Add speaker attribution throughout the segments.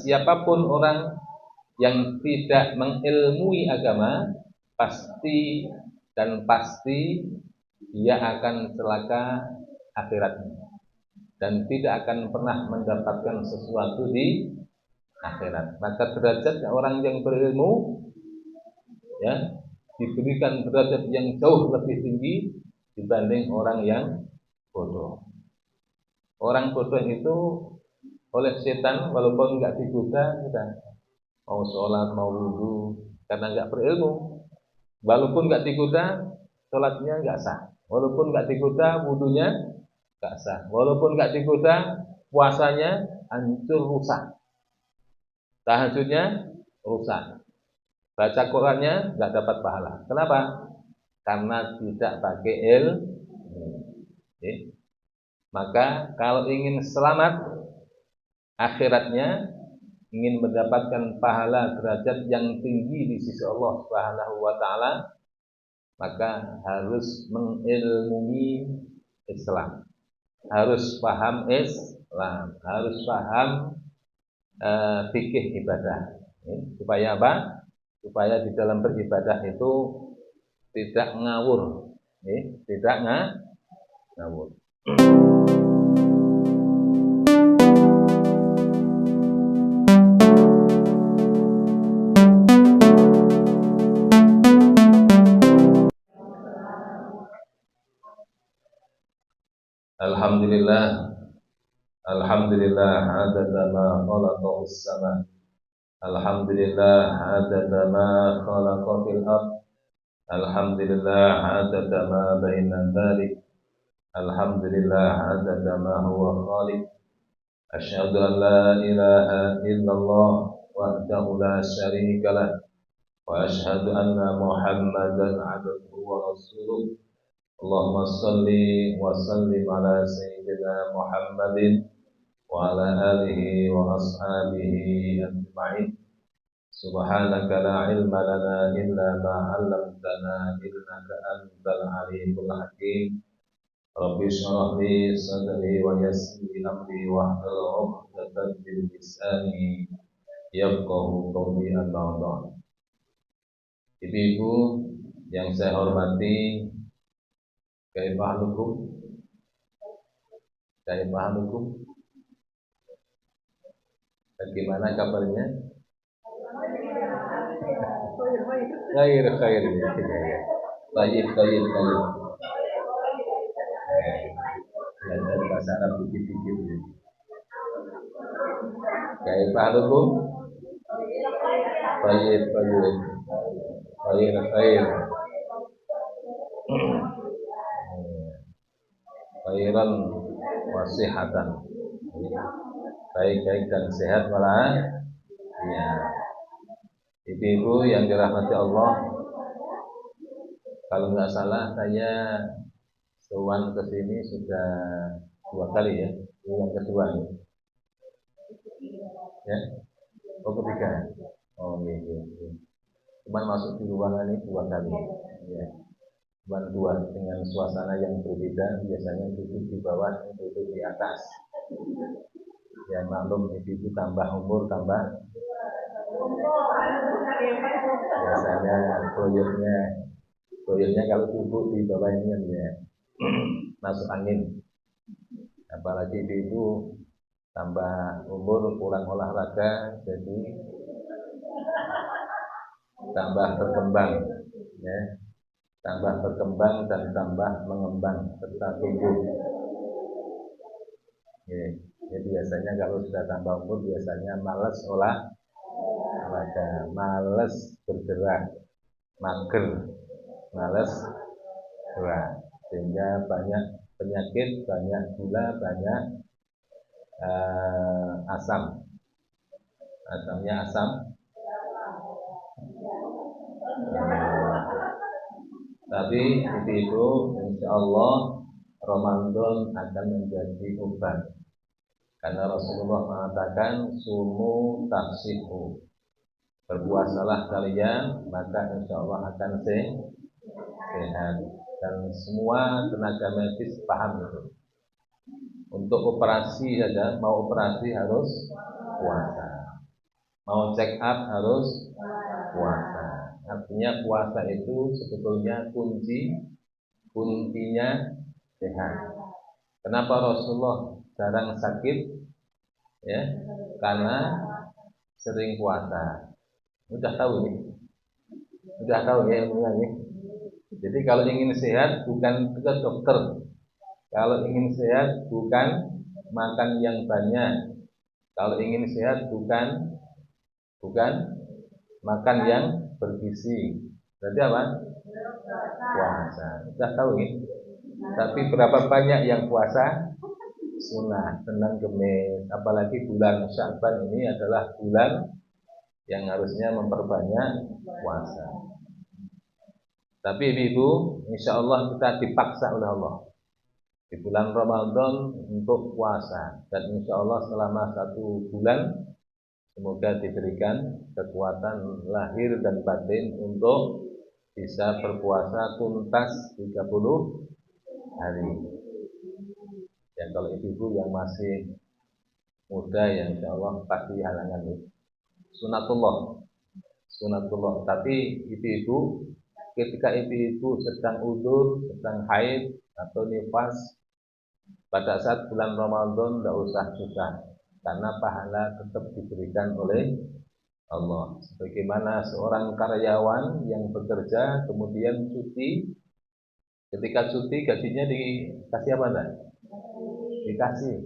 Speaker 1: Siapapun orang yang tidak mengilmui agama, pasti dia akan celaka akhiratnya dan tidak akan pernah mendapatkan sesuatu di akhirat. Maka derajatnya orang yang berilmu, ya, diberikan derajat yang jauh lebih tinggi dibanding orang yang bodoh. Orang bodoh itu oleh setan walaupun nggak digoda, mau sholat, mau wudhu, karena nggak berilmu. Walaupun nggak digoda, sholatnya nggak sah. Walaupun nggak digoda, wudhunya nggak sah. Walaupun nggak digoda, puasanya hancur rusak. Tahajudnya rusak. Baca Qurannya nggak dapat pahala. Kenapa? Karena tidak pakai ilmu. Maka kalau ingin selamat akhiratnya, ingin mendapatkan pahala derajat yang tinggi di sisi Allah Subhanahu wa taala, maka harus mengilmui Islam. Harus paham Islam, harus paham fikih ibadah. Supaya apa? Supaya di dalam beribadah itu tidak ngawur, tidak ngawur. Alhamdulillah, alhamdulillah adada ma khalaqahu as-sama. Alhamdulillah adada ma khalaqa fil ard. Alhamdulillah adada ma baina dzalik. Alhamdulillah adada ma huwa khaliq. Asyhadu an la ilaha illallah wahdahu la syarika lah. Wa asyhadu anna Muhammadan abduhu wa rasuluh. Allahumma salli wa sallim ala sayyidina Muhammadin wa ala alihi wa ashabihi ajma'in. Subhanaka la ilma lana illa ma 'allamtana innaka antal alimul hakim. Rabbi shrah li sadri wa yassir li amri wahlul 'uqdatam min lisani yafqahu qawli. Amma ba'd. Ibu-ibu yang saya hormati, kaifahalukum? Bagaimana kabarnya? Khair. Baik. Belajar bahasa Arab dikit-dikit. Kaifahalukum? Baik. Khair. Khairan wasihatan. Baik dan sehat malah. Ya. Ibu-ibu yang dirahmati Allah, kalau nggak salah saya sowan ke sini sudah 2 kali ya. Ini yang kedua ya. Ya. Oh, ketiga. Oh iya. Cuman masuk di ruangan ini 2 kali. Ya. Cuman 2 dengan suasana yang berbeda. Biasanya duduk di bawah, duduk di atas. Ya maklum, ibu tambah umur tambah. Biasanya proyeknya kalau duduk di bawah ini kan ya masuk angin. Apalagi ibu tambah umur, kurang olahraga, jadi tambah berkembang, ya, tambah berkembang dan tambah mengembang serta tumbuh. Ya, jadi biasanya kalau sudah tambah umur biasanya malas olahraga, malas bergerak, mager, malas gerak, sehingga banyak penyakit, banyak gula, banyak asamnya asam. Tapi itu insya Allah Ramadan akan menjadi obat, karena Rasulullah mengatakan sumu tafsihu, berpuasalah kalian maka insya Allah akan sehat. Dan semua tenaga medis paham itu. Untuk operasi saja, mau operasi harus puasa. Mau check up harus puasa. Artinya puasa itu sebetulnya kuncinya sehat. Kenapa Rasulullah jarang sakit? Ya, karena sering puasa. Udah tahu nih, udah tahu ya ilmunya nih. Jadi kalau ingin sehat bukan ke dokter. Kalau ingin sehat bukan makan yang banyak. Kalau ingin sehat bukan bukan makan yang bergizi. Berarti apa? Puasa. Sudah tahu nih. Tapi berapa banyak yang puasa? Sunnah, Senin Kemis. Apalagi bulan Sya'ban ini adalah bulan yang harusnya memperbanyak puasa. Tapi ibu, insya Allah kita dipaksa oleh Allah di bulan Ramadan untuk puasa, dan insya Allah selama 1 bulan semoga diberikan kekuatan lahir dan batin untuk bisa berpuasa tuntas 30 hari. Ya kalau ibu-ibu yang masih muda ya insya Allah pasti halangan itu. Sunatullah. Tapi ibu-ibu ketika ibu-ibu sedang udur, sedang haid atau nifas pada saat bulan Ramadan tidak usah susah, karena pahala tetap diberikan oleh Allah. Sebagaimana seorang karyawan yang bekerja kemudian cuti, ketika cuti gajinya dikasih apa enggak? Dikasih.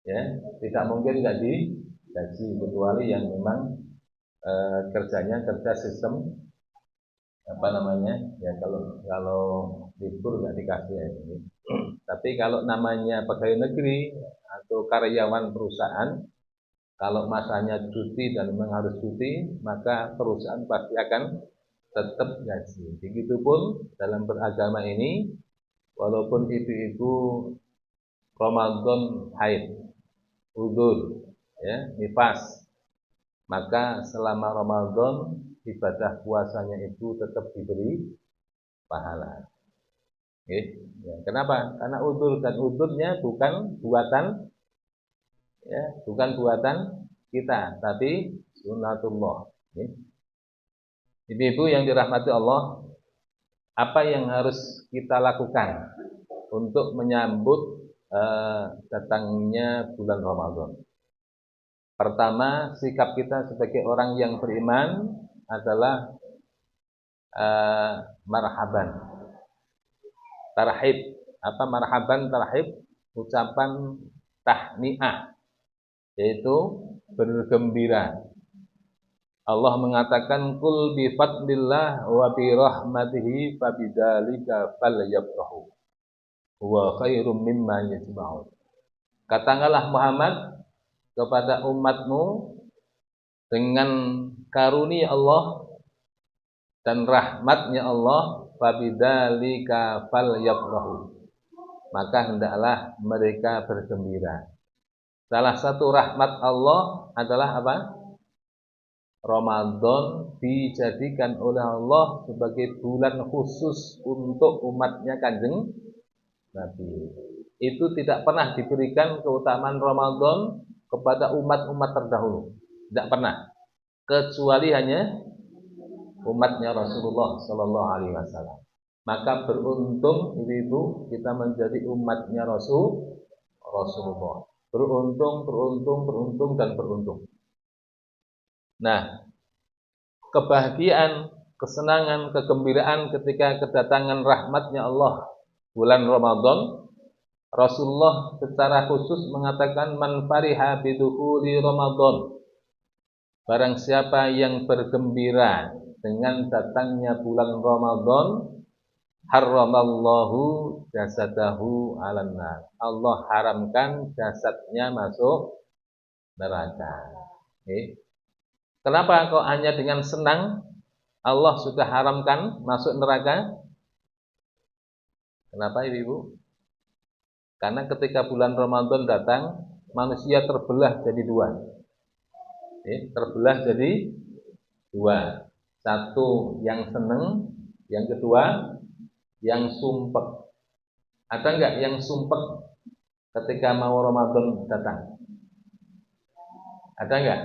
Speaker 1: Ya, tidak mungkin nggak digaji kecuali yang memang kerjanya kerja sistem apa namanya? Ya kalau libur nggak dikasih ya ini. Tapi kalau namanya pegawai negeri atau karyawan perusahaan, kalau masanya cuti dan memang harus cuti, maka perusahaan pasti akan tetap gaji. Begitupun dalam beragama ini, walaupun ibu-ibu Ramadan haid, udur, ya, nifas, maka selama Ramadan ibadah puasanya itu tetap diberi pahala. Okay. Ya, kenapa? Karena udur dan udurnya bukan buatan, ya, bukan buatan kita, tapi sunatullah. Okay. Ibu-ibu yang dirahmati Allah, apa yang harus kita lakukan untuk menyambut datangnya bulan Ramadan? Pertama, sikap kita sebagai orang yang beriman adalah marhaban, tarhib. Apa marhaban tarhib? Ucapan tahniah, yaitu bergembira. Allah mengatakan kul bi fadlillah wa bi rahmatihi fabidzalika falyafrahu huwa khairum mimma yajma'un. Katakanlah Muhammad kepada umatmu, dengan karunia Allah dan rahmatnya Allah, fabidzalika falyafrahu, maka hendaklah mereka bergembira. Salah satu rahmat Allah adalah apa? Ramadan dijadikan oleh Allah sebagai bulan khusus untuk umatnya Kanjeng Nabi. Itu tidak pernah diberikan keutamaan Ramadan kepada umat-umat terdahulu. Tidak pernah. Kecuali hanya umatnya Rasulullah Sallallahu Alaihi Wasallam. Maka beruntung ibu-ibu kita menjadi umatnya Rasulullah. Beruntung dan beruntung. Nah, kebahagiaan, kesenangan, kegembiraan ketika kedatangan rahmatnya Allah bulan Ramadan, Rasulullah secara khusus mengatakan man fariha bidukhuli Ramadan, barang siapa yang bergembira dengan datangnya bulan Ramadan, harramallahu jasadahu 'alan nar, Allah haramkan jasadnya masuk neraka. Okay. Kenapa kok hanya dengan senang Allah sudah haramkan masuk neraka? Kenapa ibu? Karena ketika bulan Ramadan datang, manusia terbelah jadi dua. Terbelah jadi dua. Satu yang senang, yang kedua yang sumpek. Ada enggak yang sumpek ketika mau Ramadan datang? Ada nggak?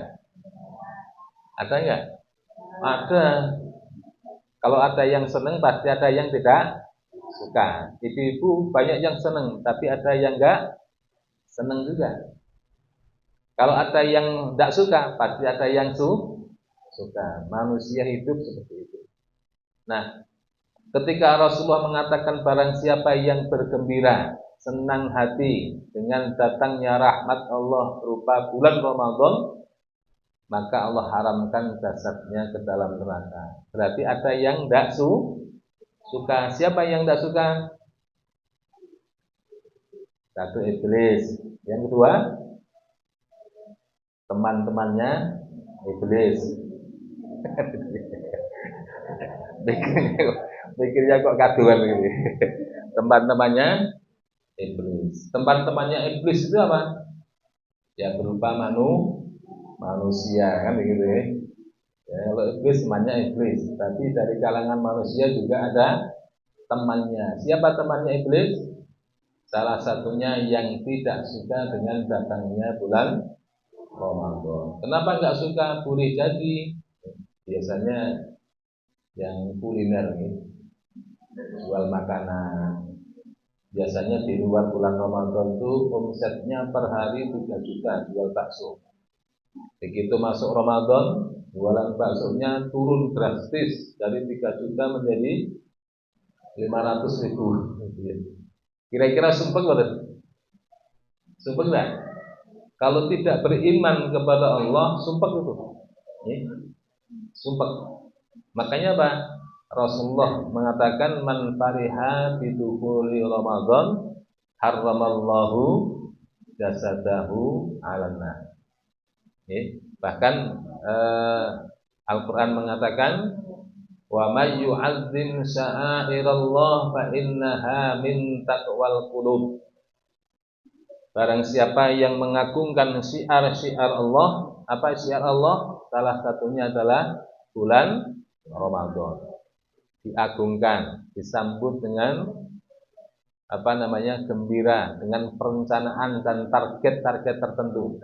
Speaker 1: Ada nggak? Ada. Kalau ada yang senang, pasti ada yang tidak suka. Ibu-ibu banyak yang senang, tapi ada yang nggak senang juga. Kalau ada yang tidak suka, pasti ada yang suka. Manusia hidup seperti itu. Nah, ketika Rasulullah mengatakan barang siapa yang bergembira, senang hati dengan datangnya rahmat Allah berupa bulan Ramadan, maka Allah haramkan jasadnya ke dalam neraka. Berarti ada yang tidak suka. Siapa yang tidak suka? Satu, iblis. Yang kedua, teman-temannya iblis. Pikirnya kok kaduan gitu. Teman-temannya iblis. Teman-temannya iblis itu apa? Ya berupa manusia kan begitu ya. Ya, kalau iblis temannya iblis, tapi dari kalangan manusia juga ada temannya. Siapa temannya iblis? Salah satunya yang tidak suka dengan datangnya bulan Ramadan. Kenapa nggak suka? Boleh jadi biasanya yang kuliner nih, jual makanan. Biasanya di luar bulan Ramadan itu omsetnya per hari 3 juta jual bakso. Begitu masuk Ramadan, jualan baksonya turun drastis dari 3 juta menjadi 500.000. Kira-kira sumpah nggak? Sumpah nggak? Kalau tidak beriman kepada Allah, sumpah itu. Sumpah. Makanya apa? Rasulullah mengatakan man fariha bidukhuli Ramadan harramallahu jasadahu 'alan nar. Bahkan Al-Qur'an mengatakan wa may yu'azzim sya'airallah fa innaha min taqwal qulub. Barang siapa yang mengagungkan syiar-syiar Allah, apa syiar Allah? Salah satunya adalah bulan Ramadan. Diagungkan, disambut dengan gembira, dengan perencanaan dan target-target tertentu.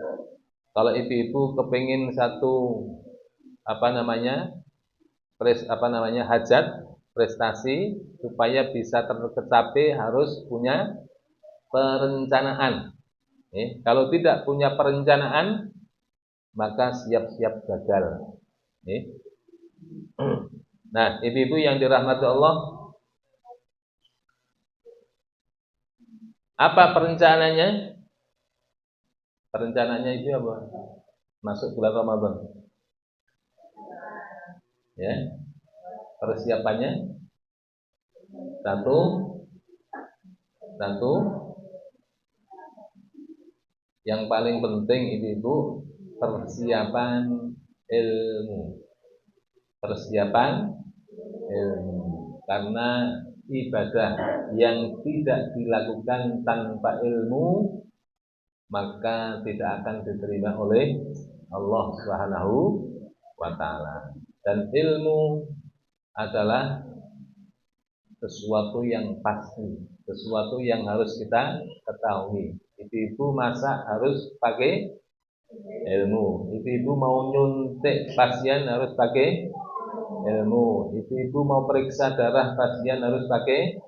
Speaker 1: Kalau ibu-ibu kepingin satu hajat, prestasi supaya bisa tercapai harus punya perencanaan. Kalau tidak punya perencanaan, maka siap-siap gagal. Nah, ibu-ibu yang dirahmati Allah, apa perencanaannya? Perencanaannya itu apa? Masuk bulan Ramadan. Ya. Persiapannya satu yang paling penting ibu-ibu, persiapan ilmu. Karena ibadah yang tidak dilakukan tanpa ilmu maka tidak akan diterima oleh Allah Subhanahu wa taala. Dan ilmu adalah sesuatu yang pasti, sesuatu yang harus kita ketahui. Ibu-ibu masak harus pakai ilmu. Ibu-ibu mau nyuntik pasien harus pakai ilmu. Ibu-ibu mau periksa darah pasien harus pakai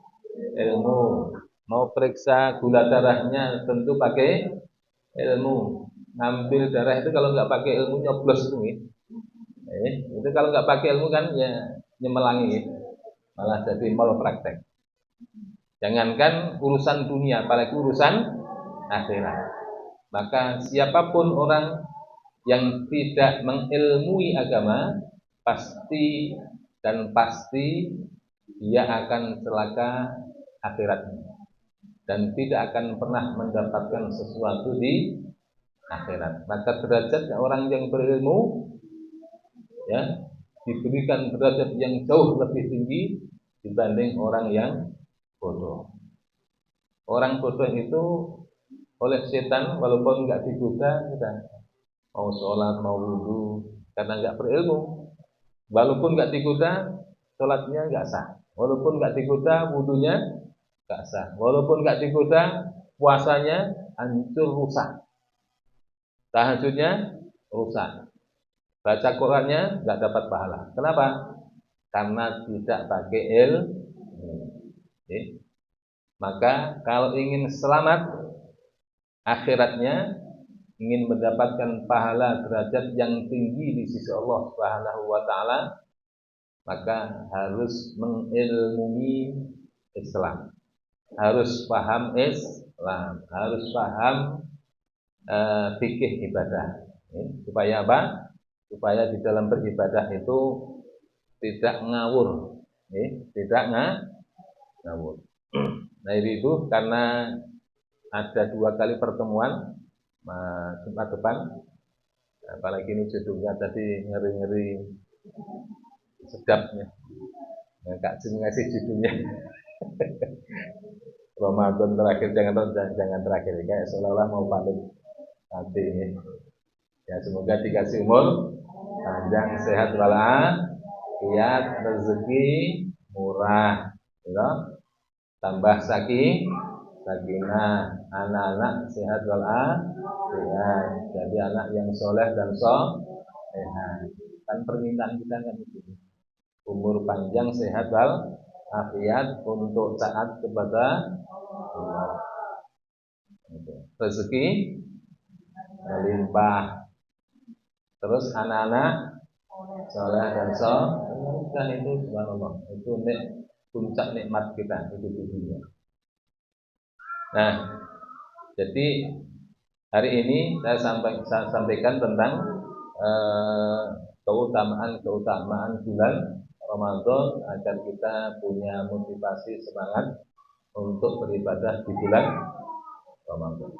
Speaker 1: ilmu. Mau periksa gula darahnya tentu pakai ilmu. Ngambil darah itu kalau nggak pakai ilmu nyoblos itu, itu kalau nggak pakai ilmu kan ya nyemelangi, malah jadi mal praktek. Jangankan urusan dunia, apalagi urusan akhirat. Maka siapapun orang yang tidak mengilmui agama pasti dia akan celaka akhiratnya dan tidak akan pernah mendapatkan sesuatu di akhirat. Maka derajat orang yang berilmu ya diberikan derajat yang jauh lebih tinggi dibanding orang yang bodoh. Orang bodoh itu oleh setan walaupun nggak digoda, sudah mau sholat mau wudhu karena nggak berilmu. Walaupun nggak digoda, sholatnya nggak sah. Walaupun nggak digoda, wudhunya nggak sah. Walaupun nggak digoda, puasanya hancur rusak. Tahajudnya rusak. Baca Qurannya nggak dapat pahala. Kenapa? Karena tidak pakai ilmu. Oke. Maka kalau ingin selamat akhiratnya, ingin mendapatkan pahala derajat yang tinggi di sisi Allah Subhanahu wa taala, maka harus mengilmui Islam. Harus paham Islam, harus paham fikih ibadah. Supaya apa? Supaya di dalam beribadah itu tidak ngawur, tidak ngawur. Nah itu karena ada 2 kali pertemuan Jumat depan, apalagi ini judulnya tadi ngeri-ngeri sedapnya. Nah, Kak Jin ngasih judulnya Ramadan terakhir, jangan terakhir, kayak seolah-olah mau pamit nanti ini. Ya semoga dikasih umur panjang, sehat walafiat, rezeki murah, ya. Tambah sakinah, anak-anak sehat walafiat, jadi anak yang soleh dan soleha. Kan permintaan kita kan itu, umur panjang, sehat walafiat untuk taat kepada Allah, rezeki melimpah, terus anak-anak soleh dan kan itu subhanallah, itu puncak nikmat kita itu di dunia. Nah, jadi hari ini saya sampaikan tentang keutamaan bulan Ramadan agar kita punya motivasi semangat untuk beribadah di bulan Ramadan.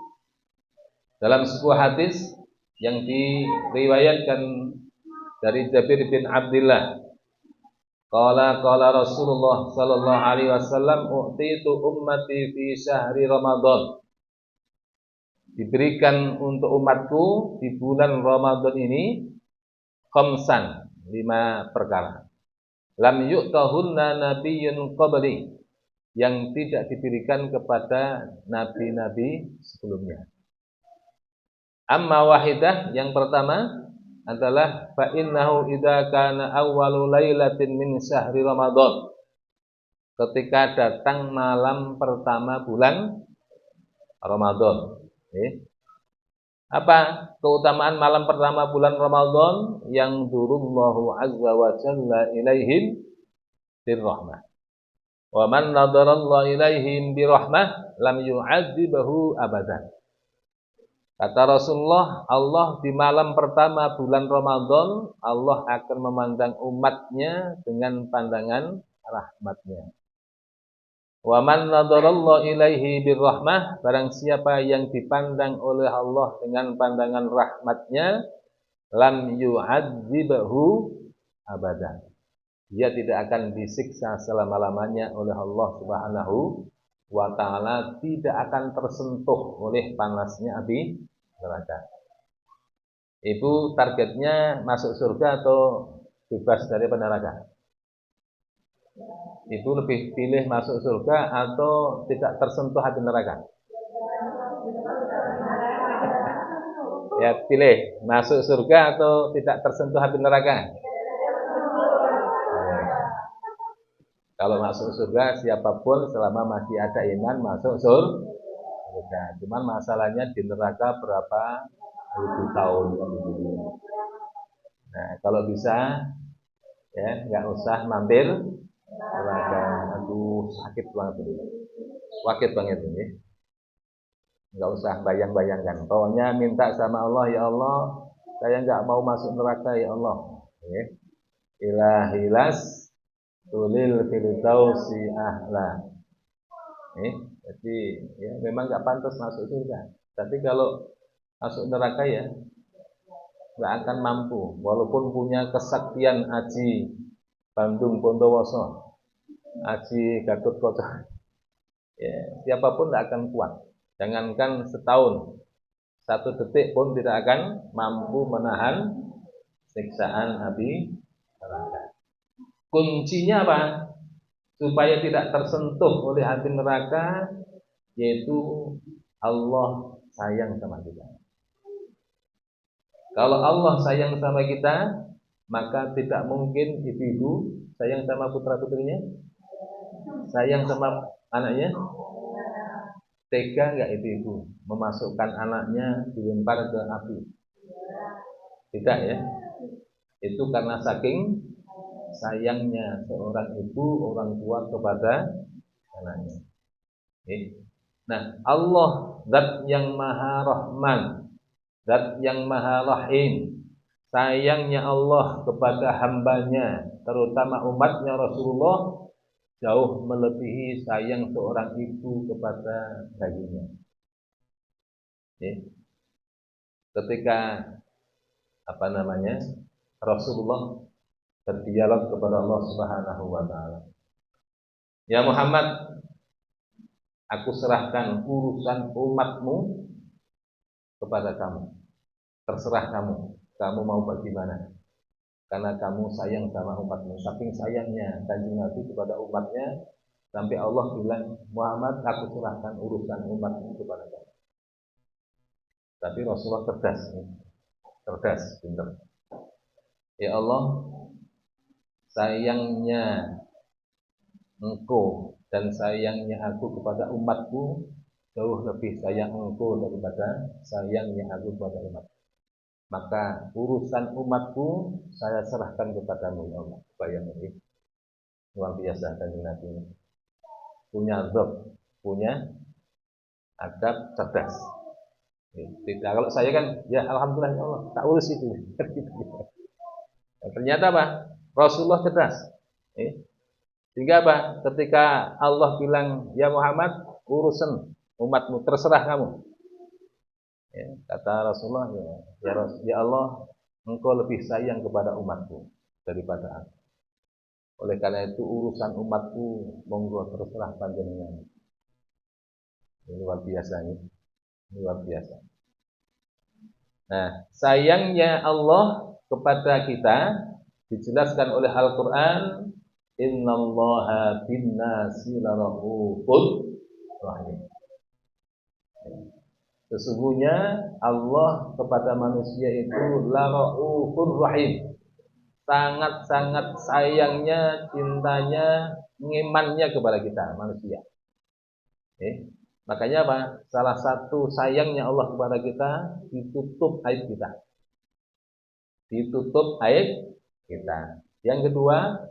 Speaker 1: Dalam sebuah hadis yang diriwayatkan dari Jabir bin Abdullah, qala Rasulullah sallallahu alaihi wasallam, u'titu ummati fi syahri Ramadan. Diberikan untuk umatku di bulan Ramadan ini khamsan, 5 perkara. Lam yu'tahunna nabiyyun qabli, yang tidak diberikan kepada nabi-nabi sebelumnya. Amma wahidah, yang pertama adalah fa innahu idza kana awwalu lailatin min syahri Ramadan. Ketika datang malam pertama bulan Ramadan. Apa keutamaan malam pertama bulan Ramadan? Yang durullahu azza wa jalla ilaihim birrahmah. Wa man nadarallahu ilaihim birrahmah lam yu'adzibahu abadan. Kata Rasulullah, Allah di malam pertama bulan Ramadan, Allah akan memandang umatnya dengan pandangan rahmatnya. Wa man nadarallahu ilaihi birrahmah, barang siapa yang dipandang oleh Allah dengan pandangan rahmatnya, lam yu'adzibahu abadan. Dia tidak akan disiksa selama-lamanya oleh Allah Subhanahu wa ta'ala, tidak akan tersentuh oleh panasnya api neraka. Ibu targetnya masuk surga atau bebas dari neraka? Ibu lebih pilih masuk surga atau tidak tersentuh api neraka? Ya, pilih masuk surga atau tidak tersentuh api neraka. Kalau masuk surga, siapapun selama masih ada iman masuk surga. Cuman masalahnya di neraka berapa ribu tahun. Nah, kalau bisa ya nggak usah mampir neraka. Aduh, sakit banget ini. Nggak usah bayang-bayangkan. Pokoknya minta sama Allah, ya Allah, saya nggak mau masuk neraka ya Allah. Ilahilas tulil firdausi ahla. Jadi ya memang nggak pantas masuk surga. Tapi kalau masuk neraka ya nggak akan mampu, walaupun punya kesaktian Aji Bandung Bondowoso, Aji Gatot Kaca. Ya, siapapun tidak akan kuat. Jangankan setahun, 1 detik pun tidak akan mampu menahan siksaan api neraka. Kuncinya apa? Supaya tidak tersentuh oleh api neraka, yaitu Allah sayang sama kita. Kalau Allah sayang sama kita, maka tidak mungkin ibu-ibu sayang sama putra-putrinya, sayang sama anaknya. Tega nggak ibu-ibu memasukkan anaknya dilempar ke api? Tidak ya. Itu karena saking sayangnya seorang ibu, orang tua kepada anaknya. Nah, Allah zat yang maha rahman, zat yang maha rahim. Sayangnya Allah kepada hambanya, terutama umatnya Rasulullah, jauh melebihi sayang seorang ibu kepada bayinya. Ketika Rasulullah berdialog kepada Allah Subhanahu wa taala. Ya Muhammad, aku serahkan urusan umatmu kepada kamu. Terserah kamu. Kamu mau bagaimana? Karena kamu sayang sama umatmu. Saking sayangnya Kanjeng Nabi kepada umatnya, sampai Allah bilang, Muhammad, aku serahkan urusan umatmu kepada kamu. Tapi Rasulullah cerdas, pintar. Ya Allah, sayangnya engkau dan sayangnya aku kepada umatku jauh lebih sayang engkau daripada sayangnya aku kepada umatku. Maka urusan umatku saya serahkan kepadamu, ya Allah. Bayangkan, luar biasa Kanjeng Nabi. Punya adab, punya adab, cerdas. Tidak, kalau saya kan, ya alhamdulillah ya Allah, tak urus itu. Ternyata apa? Rasulullah cerdas. Sehingga apa? Ketika Allah bilang, ya Muhammad, urusan umatmu, terserah kamu. Kata Rasulullah, ya Allah, engkau lebih sayang kepada umatku daripada aku. Oleh karena itu urusan umatku, monggo terserah panjenengan. Ini luar biasa ini. Luar biasa. Nah, sayangnya Allah kepada kita dijelaskan oleh Al-Qur'an, innallaha bin-nasi laraufur rahim. Sesungguhnya Allah kepada manusia itu laraufur rahim. Sangat-sangat sayangnya, cintanya, ngimannya kepada kita manusia. Makanya apa? Salah satu sayangnya Allah kepada kita, ditutup aib kita. Ditutup aib kita. Yang kedua,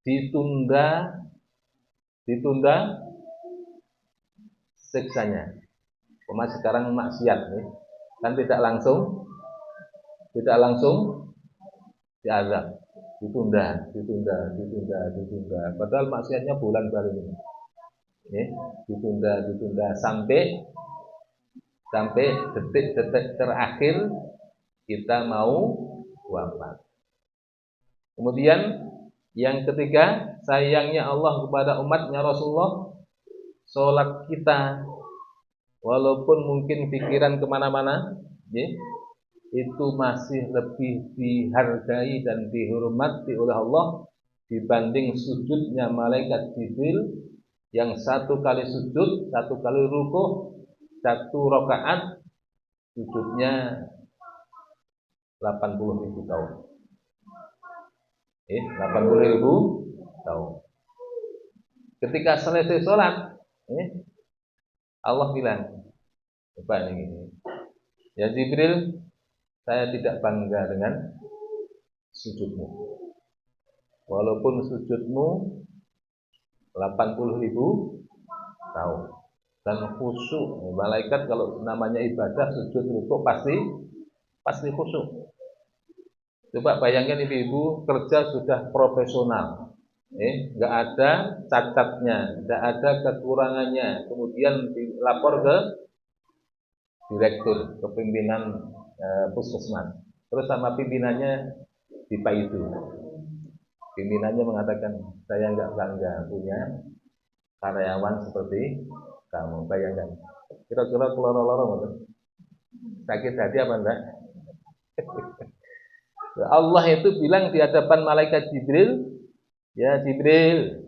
Speaker 1: ditunda siksanya. Sekarang maksiat nih, kan tidak langsung diazab, ditunda. Padahal maksiatnya bulan baru ini. Ditunda sampai detik-detik terakhir kita mau wafat. Kemudian yang ketiga, sayangnya Allah kepada umatnya Rasulullah, sholat kita walaupun mungkin pikiran kemana-mana, itu masih lebih dihargai dan dihormati oleh Allah dibanding sujudnya malaikat Jibril yang satu kali sujud, satu kali rukuh, satu rakaat sujudnya 80.000 tahun. 80.000 tahun. Ketika selesai sholat, Allah bilang, coba ini, ya Jibril, saya tidak bangga dengan sujudmu. Walaupun sujudmu 80.000 tahun. Dan khusyuk. Malaikat kalau namanya ibadah, sujud, rukuk pasti khusyuk. Coba bayangkan ibu-ibu kerja sudah profesional. Nggak ada cacatnya, nggak ada kekurangannya. Kemudian dilapor ke direktur, ke pimpinan puskesmas. Terus sama pimpinannya dipaidu. Pimpinannya mengatakan, saya nggak bangga punya karyawan seperti kamu. Bayangkan, kira-kira keloro-loro sakit hati apa enggak? Allah itu bilang di hadapan malaikat Jibril, ya Jibril,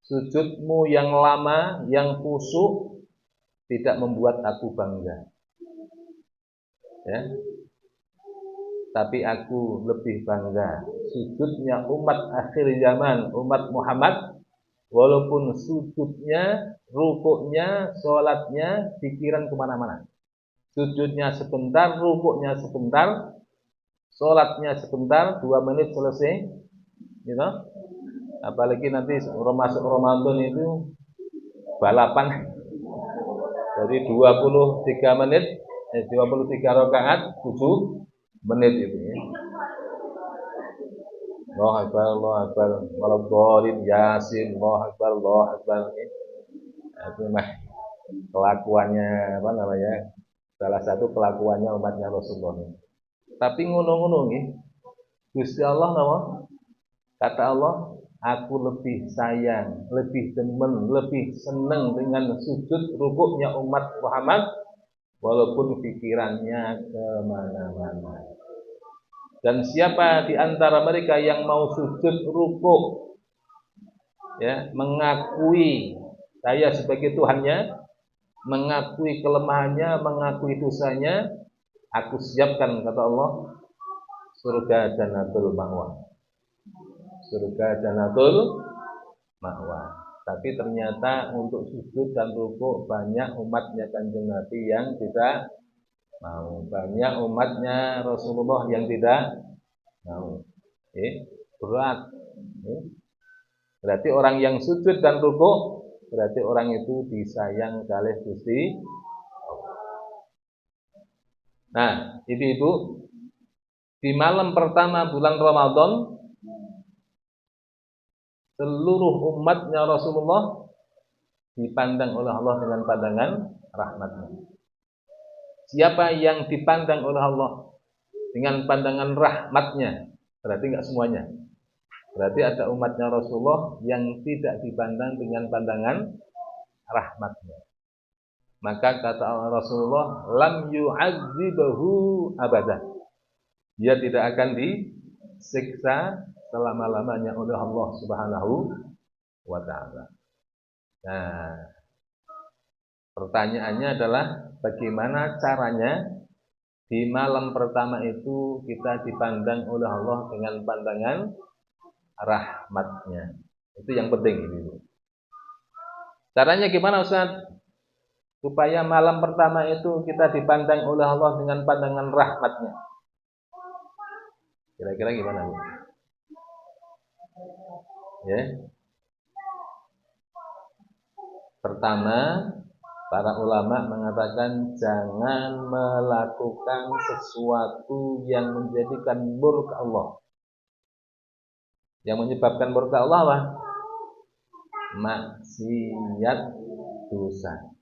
Speaker 1: sujudmu yang lama, yang khusyuk tidak membuat aku bangga. Ya, Tapi aku lebih bangga sujudnya umat akhir zaman, umat Muhammad, walaupun sujudnya, rukuknya, sholatnya, pikiran kemana-mana. Sujudnya sebentar, rukuknya sebentar, sholatnya sebentar, 2 menit selesai, gitu. Apalagi nanti masuk Ramadan itu balapan dari 23 menit, 23 rakaat, 7 menit itu ya. Allahu Akbar, Allahu Akbar, Waladhdallin, Yasin, Allahu Akbar, Allahu Akbar. Itu mah kelakuannya apa namanya? Salah satu kelakuannya umatnya Rasulullah. Tapi ngono-ngono nggih. Gusti Allah napa? Kata Allah, aku lebih sayang, lebih demen, lebih senang dengan sujud rukuknya umat Muhammad walaupun pikirannya kemana-mana. Dan siapa di antara mereka yang mau sujud rukuk, ya, mengakui saya sebagai Tuhannya, mengakui kelemahannya, mengakui dosanya, aku siapkan, kata Allah, surga Jannatul Ma'wa. Surga Jannatul Ma'wa. Tapi ternyata untuk sujud dan rukuk banyak umatnya Kanjeng Nabi yang tidak mau, banyak umatnya Rasulullah yang tidak mau. Berat. Berarti orang yang sujud dan rukuk, berarti orang itu disayang oleh Gusti. Nah, ibu-ibu, di malam pertama bulan Ramadan, seluruh umatnya Rasulullah dipandang oleh Allah dengan pandangan rahmatnya. Siapa yang dipandang oleh Allah dengan pandangan rahmatnya, berarti enggak semuanya. Berarti ada umatnya Rasulullah yang tidak dipandang dengan pandangan rahmatnya. Maka kata Rasulullah, lam yu'adzibahu abadan. Dia tidak akan disiksa selama-lamanya oleh Allah Subhanahu wa taala. Nah, pertanyaannya adalah bagaimana caranya di malam pertama itu kita dipandang oleh Allah dengan pandangan rahmatnya. Itu yang penting ini. Caranya gimana Ustaz? Supaya malam pertama itu kita dipandang oleh Allah dengan pandangan rahmatnya. Kira-kira gimana Bu? Ya. Pertama, para ulama mengatakan jangan melakukan sesuatu yang menjadikan murka Allah. Yang menyebabkan murka Allah apa? Maksiat, dosa.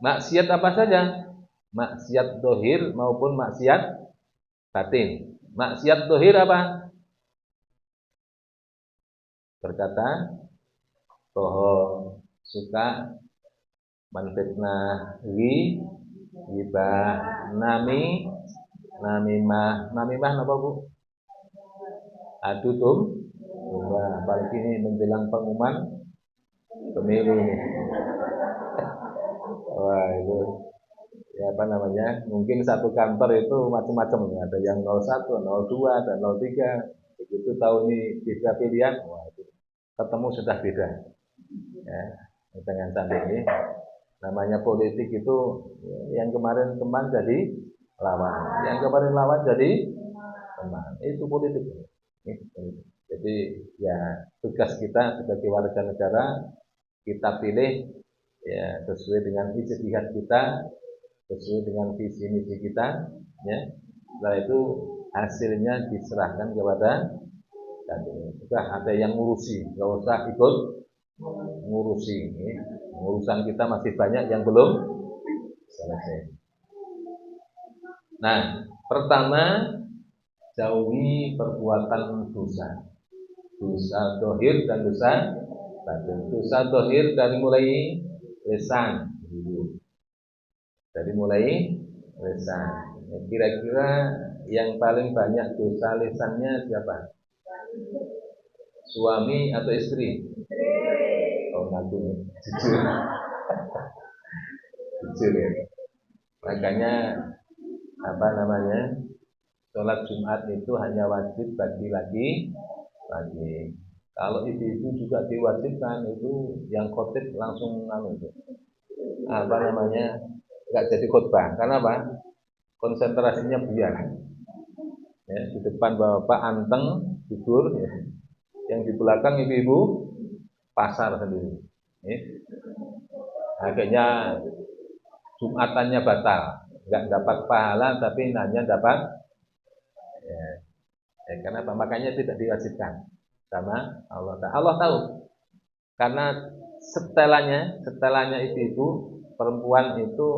Speaker 1: Maksiat apa saja? Maksiat dohir maupun maksiat batin. Maksiat dohir apa? Berkata bohong, suka menfitnah, ghibah, namimah apa Bu? Adu domba. Apalagi ini menjelang pengumuman pemilu ini. Wah itu ya apa namanya? Mungkin satu kantor itu macam-macam, ada yang 01, 02, dan 03. Begitu tahu ini beda pilihan, wah itu ketemu sudah beda. Ya, jangan sampai ini. Namanya politik itu yang kemarin teman jadi lawan, yang kemarin lawan jadi teman. Itu politik. Jadi ya tugas kita sebagai warga negara, kita pilih ya sesuai dengan ijtihad kita, sesuai dengan visi misi kita, ya. Setelah itu hasilnya diserahkan kepada sudah ada yang ngurusi, nggak usah ikut ngurusi. Urusan kita masih banyak yang belum selesai. Nah, pertama jauhi perbuatan dosa. Dosa dohir dan dosa batin. Dosa dohir dari mulai lisan dulu. Dari mulai lisan. Kira-kira yang paling banyak dosa lisannya siapa? Suami atau istri? Oh, ngaku jujur. Jujur ya. Makanya apa namanya? sholat Jumat itu hanya wajib bagi laki-laki. Kalau ibu-ibu juga diwajibkan, itu yang khotib langsung itu, apa namanya, nggak jadi khotbah. Karena apa? Konsentrasinya biar. Ya, di depan bapak anteng tidur, ya. Yang di belakang ibu-ibu pasar sendiri. Ya. Akhirnya Jumatannya batal, nggak dapat pahala tapi hanya dapat. Ya. Kenapa? Makanya tidak diwajibkan sama Allah. Allah tahu, karena setelannya ibu-ibu perempuan itu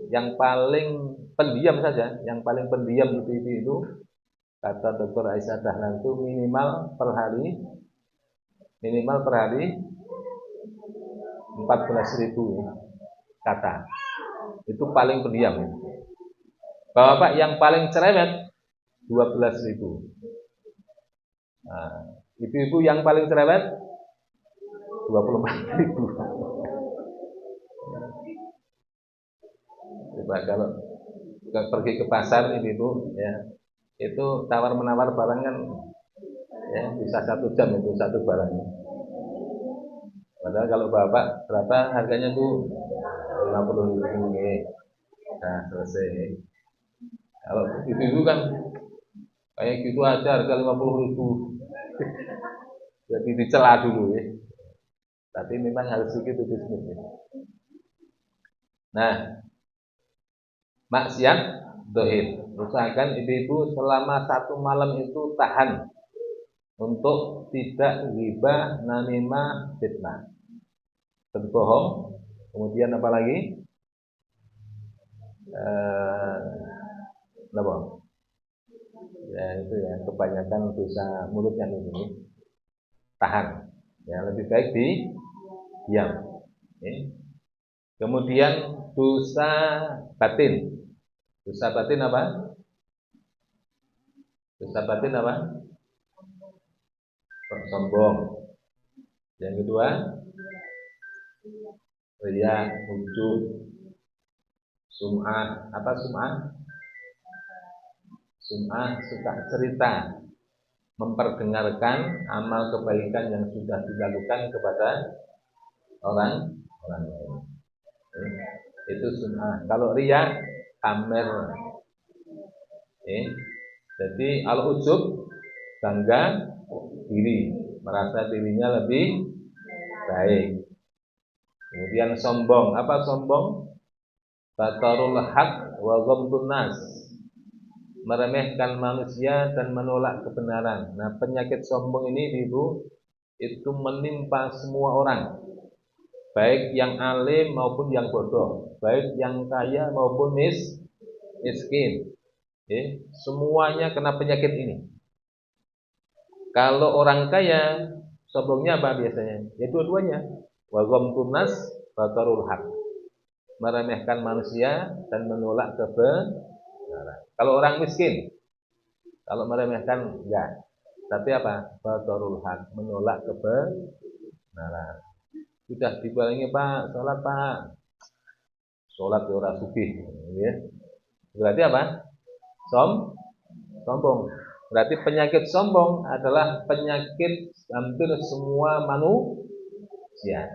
Speaker 1: yang paling pendiam saja, yang paling pendiam ibu-ibu itu, kata Dr. Aisyah Dahlan itu minimal per hari 14.000 kata. Itu paling pendiam. Bapak yang paling cerewet 12.000. Nah, ibu-ibu yang paling cerewet 24.000. Coba kalau pergi ke pasar ibu-ibu, ya, itu tawar menawar barang kan, ya, bisa 1 jam itu satu barangnya. Padahal kalau bapak berapa harganya tuh 50.000, nah selesai. Kalau ibu-ibu kan kayak gitu aja harga 50.000, jadi dicela dulu, ya. Tapi memang harus begitu bisnisnya. Nah, maksiat dohir, usahakan ibu-ibu selama 1 malam itu tahan untuk tidak ghibah, namimah, fitnah, berbohong. Kemudian apa lagi? Ya itu ya, kebanyakan dosa mulutnya ini tahan. Ya lebih baik diam. Ya. Kemudian dosa batin. Dosa batin apa? Dosa batin apa? Sombong. Yang kedua, riya, ujub, sum'ah. Apa sum'ah? Sum'ah suka cerita, memperdengarkan amal kebaikan yang sudah dilakukan kepada orang lain. Itu sum'ah. Kalau riya, pamer. Jadi al-ujub, bangga diri, merasa dirinya lebih baik. Kemudian sombong. Apa sombong? Batarul haq wa ghamtun nas, meremehkan manusia dan menolak kebenaran. Nah, penyakit sombong ini ibu itu menimpa semua orang, baik yang alim maupun yang bodoh, baik yang kaya maupun miskin. Semuanya kena penyakit ini. Kalau orang kaya, sombongnya apa biasanya? Ya dua-duanya. Wa ghamtun nas, batarul haq, meremehkan manusia dan menolak kebenaran. Kalau orang miskin, kalau meremehkan enggak, tapi apa? Batarul haq, menolak kebenaran. Sudah dibalingi Pak, sholat Pak, sholat di orang sugih, ya. Berarti apa? Sombong. Berarti penyakit sombong adalah penyakit hampir semua manusia.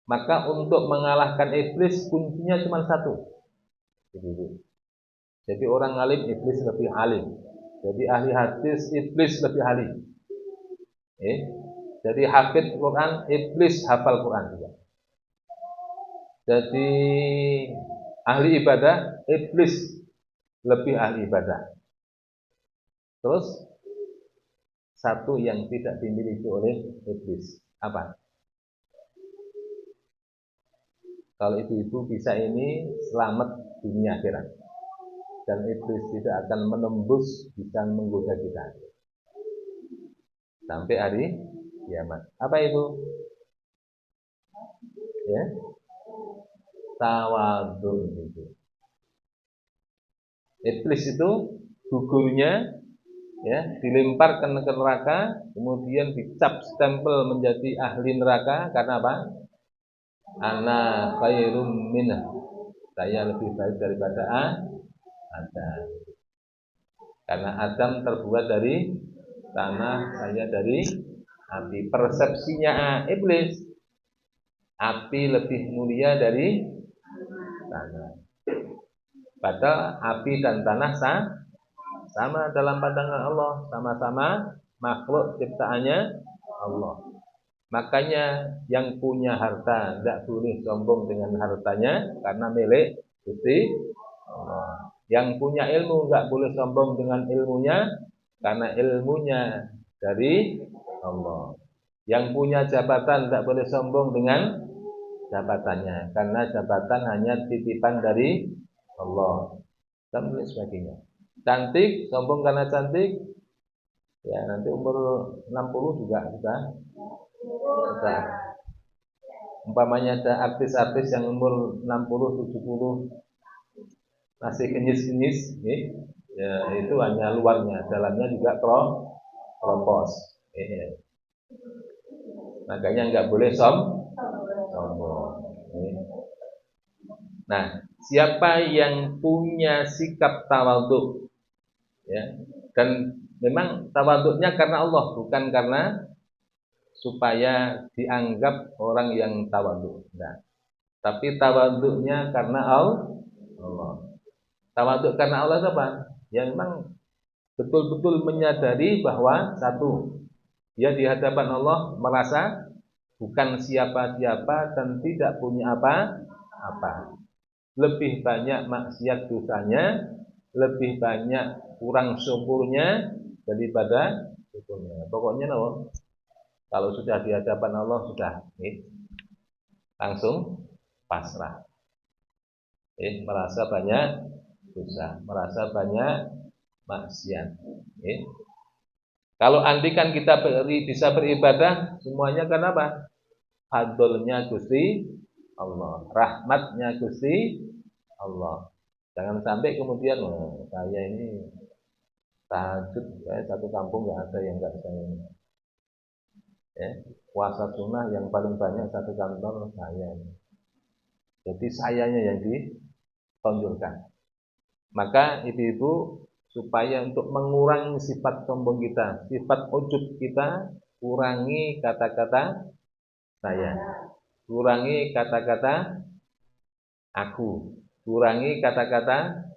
Speaker 1: Maka untuk mengalahkan iblis kuncinya cuma satu. Jadi orang alim, iblis lebih alim. Jadi ahli hadis, iblis lebih ahli. Jadi hafid Quran, iblis hafal Quran juga. Jadi ahli ibadah, iblis lebih ahli ibadah. Terus satu yang tidak dimiliki oleh iblis apa? Kalau ibu-ibu bisa ini selamat dunia akhirat, dan iblis tidak akan menembus, bisa menggoda kita sampai hari kiamat. Apa itu? Ya, tawadhu itu. Iblis itu gugurnya, ya, dilemparkan ke neraka, kemudian dicap stempel menjadi ahli neraka karena apa? Ana khairum minah, saya lebih baik daripada Adam. Karena Adam terbuat dari tanah, saya dari api. Persepsinya iblis, api lebih mulia dari tanah. Padahal api dan tanah sama dalam pandangan Allah, sama-sama makhluk ciptaannya Allah. Makanya yang punya harta tidak boleh sombong dengan hartanya karena milik Gusti Allah. Yang punya ilmu nggak boleh sombong dengan ilmunya karena ilmunya dari Allah. Yang punya jabatan tidak boleh sombong dengan jabatannya karena jabatan hanya titipan dari Allah dan sebagainya. Cantik, sombong karena cantik, ya nanti umur 60 juga sudah. Umpamanya ada artis-artis yang umur 60, 70 masih kenyis-kenyis, ya itu hanya luarnya, dalamnya juga keropos. Makanya nggak boleh sombong. Nah, siapa yang punya sikap tawadhu, ya, dan memang tawadhunya karena Allah, bukan karena supaya dianggap orang yang tawadhu. Nah, tapi tawadhunya karena Allah. Tawadhu karena Allah itu apa? Ya memang betul-betul menyadari bahwa satu, dia di hadapan Allah merasa bukan siapa-siapa dan tidak punya apa-apa. Lebih banyak maksiat dosanya, lebih banyak kurang syukurnya daripada syukurnya. Pokoknya kalau sudah di hadapan Allah sudah langsung pasrah. Merasa banyak dosa, merasa banyak maksiat. Kalau andikan kita bisa beribadah, semuanya kenapa? Fadlnya Gusti Allah, rahmatnya Gusti Allah. Jangan sampai kemudian saya ini tahajud, satu kampung nggak ada yang nggak saya ini. Puasa sunnah yang paling banyak satu kantor saya. Jadi sayanya yang ditonjolkan. Maka ibu-ibu supaya untuk mengurangi sifat sombong kita, sifat ujub kita, kurangi kata-kata saya, kurangi kata-kata aku, kurangi kata-kata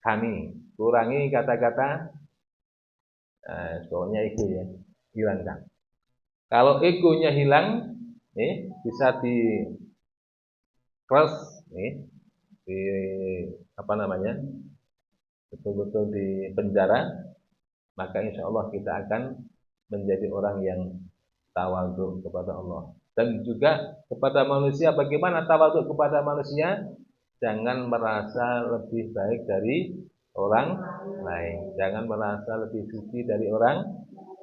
Speaker 1: kami, kurangi kata-kata soalnya ego ya, hilangkan. Kalau egonya hilang, bisa di cross, di apa namanya, betul-betul di penjara, maka insya Allah kita akan menjadi orang yang tawadhu kepada Allah. Dan juga kepada manusia, bagaimana tawadhu kepada manusia? Jangan merasa lebih baik dari orang lain, jangan merasa lebih suci dari orang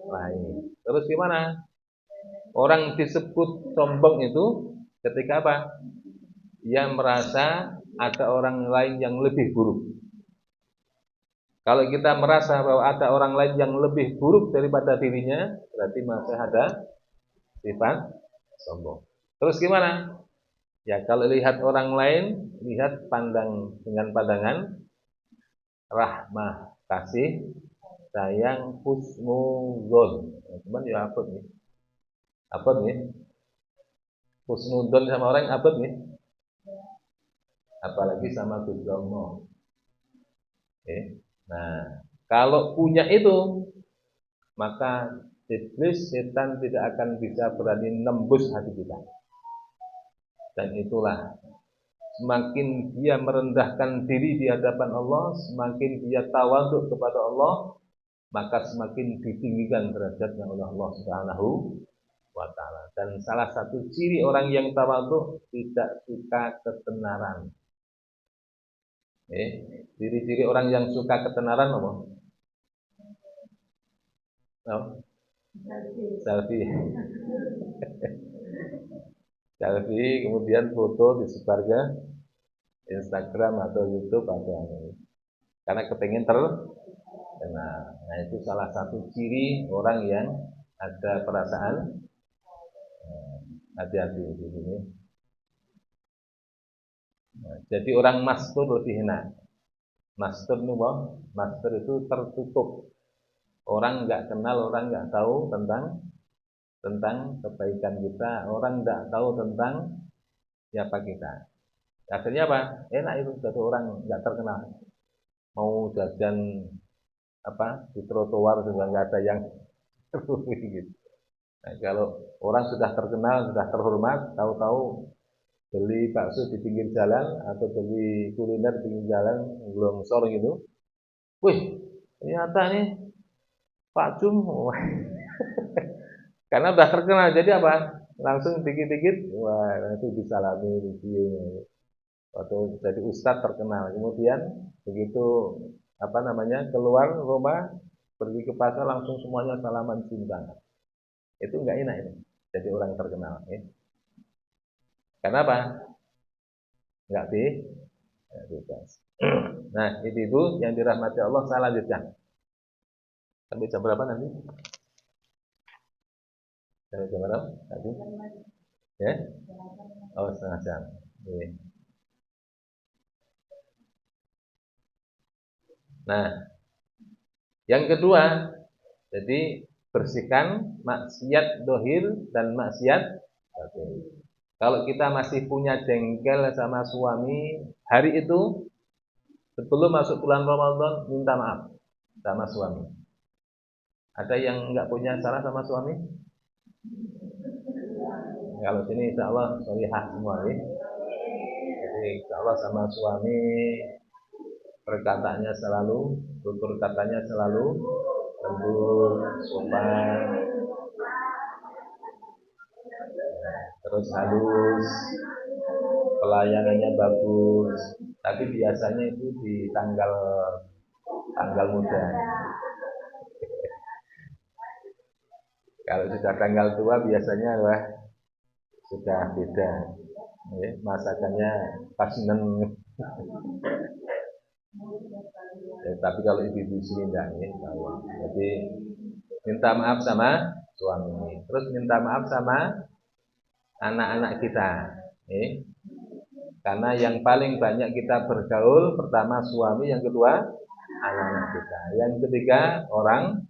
Speaker 1: lain. Terus gimana? Orang disebut sombong itu ketika apa? Dia merasa ada orang lain yang lebih buruk. Kalau kita merasa bahwa ada orang lain yang lebih buruk daripada dirinya, berarti masih ada sifat sombong. Terus gimana? Ya kalau lihat orang lain, lihat pandang dengan pandangan rahmah, kasih, sayang, husnuzon. Cuman ya apa nih? Apa nih? Husnuzon sama orang apa nih? Apalagi sama Gudomo. Nah, kalau punya itu, maka iblis, setan tidak akan bisa berani nembus hati kita. Dan itulah, semakin dia merendahkan diri di hadapan Allah, semakin dia tawadhu kepada Allah, maka semakin ditinggikan derajatnya oleh Allah Subhanahu wa ta'ala. Dan salah satu ciri orang yang tawadhu tidak suka ketenaran. Ciri-ciri orang yang suka ketenaran apa? Selfie. Selfie, kemudian foto disebar ke Instagram atau YouTube atau karena kepengen nah itu salah satu ciri orang yang ada perasaan hati-hati di sini. Nah, jadi orang mastur lebih enak. Mastur nih bang, mastur itu tertutup. Orang nggak kenal, orang nggak tahu tentang kebaikan kita, orang nggak tahu tentang siapa kita. Akhirnya apa? Enak itu satu orang nggak terkenal. Mau jajan apa di trotoar juga nggak ada yang peduli gitu. Nah, kalau orang sudah terkenal, sudah terhormat, tahu-tahu beli bakso di pinggir jalan atau beli kuliner di pinggir jalan, longsor gitu. Wih, ternyata nih Pak Jum, wah, karena udah terkenal jadi apa? Langsung dikit-dikit, wah itu disalami videonya. Waktu jadi ustadz terkenal, kemudian begitu apa namanya keluar rumah pergi ke pasar langsung semuanya salaman cinta. Itu enggak enak ini, jadi orang terkenal. Ya. Karena apa? Enggak sih? Bebas. Nah, itu yang dirahmati Allah salah lanjutkan. Sampai jam berapa nanti? Sampai jam berapa? Tadi? Ya? Oh, setengah jam. Oke. Nah, yang kedua, jadi bersihkan maksiat dohir dan maksiat batin. Kalau kita masih punya jengkel sama suami, hari itu sebelum masuk bulan Ramadan minta maaf sama suami. Ada yang nggak punya salah sama suami? Kalau sini insya Allah solihah semua ya. Jadi insya Allah sama suami perkataannya selalu, tutur katanya selalu lembut, sopan, terus halus, pelayanannya bagus. Tapi biasanya itu di tanggal tanggal muda. Kalau sudah tanggal tua biasanya wah sudah beda. Ya, masakannya pas seneng. Ya, tapi kalau ibu-ibu sini enggak ya, jadi minta maaf sama suami, terus minta maaf sama anak-anak kita. Ya. Karena yang paling banyak kita bergaul pertama suami, yang kedua anak-anak kita, yang ketiga orang,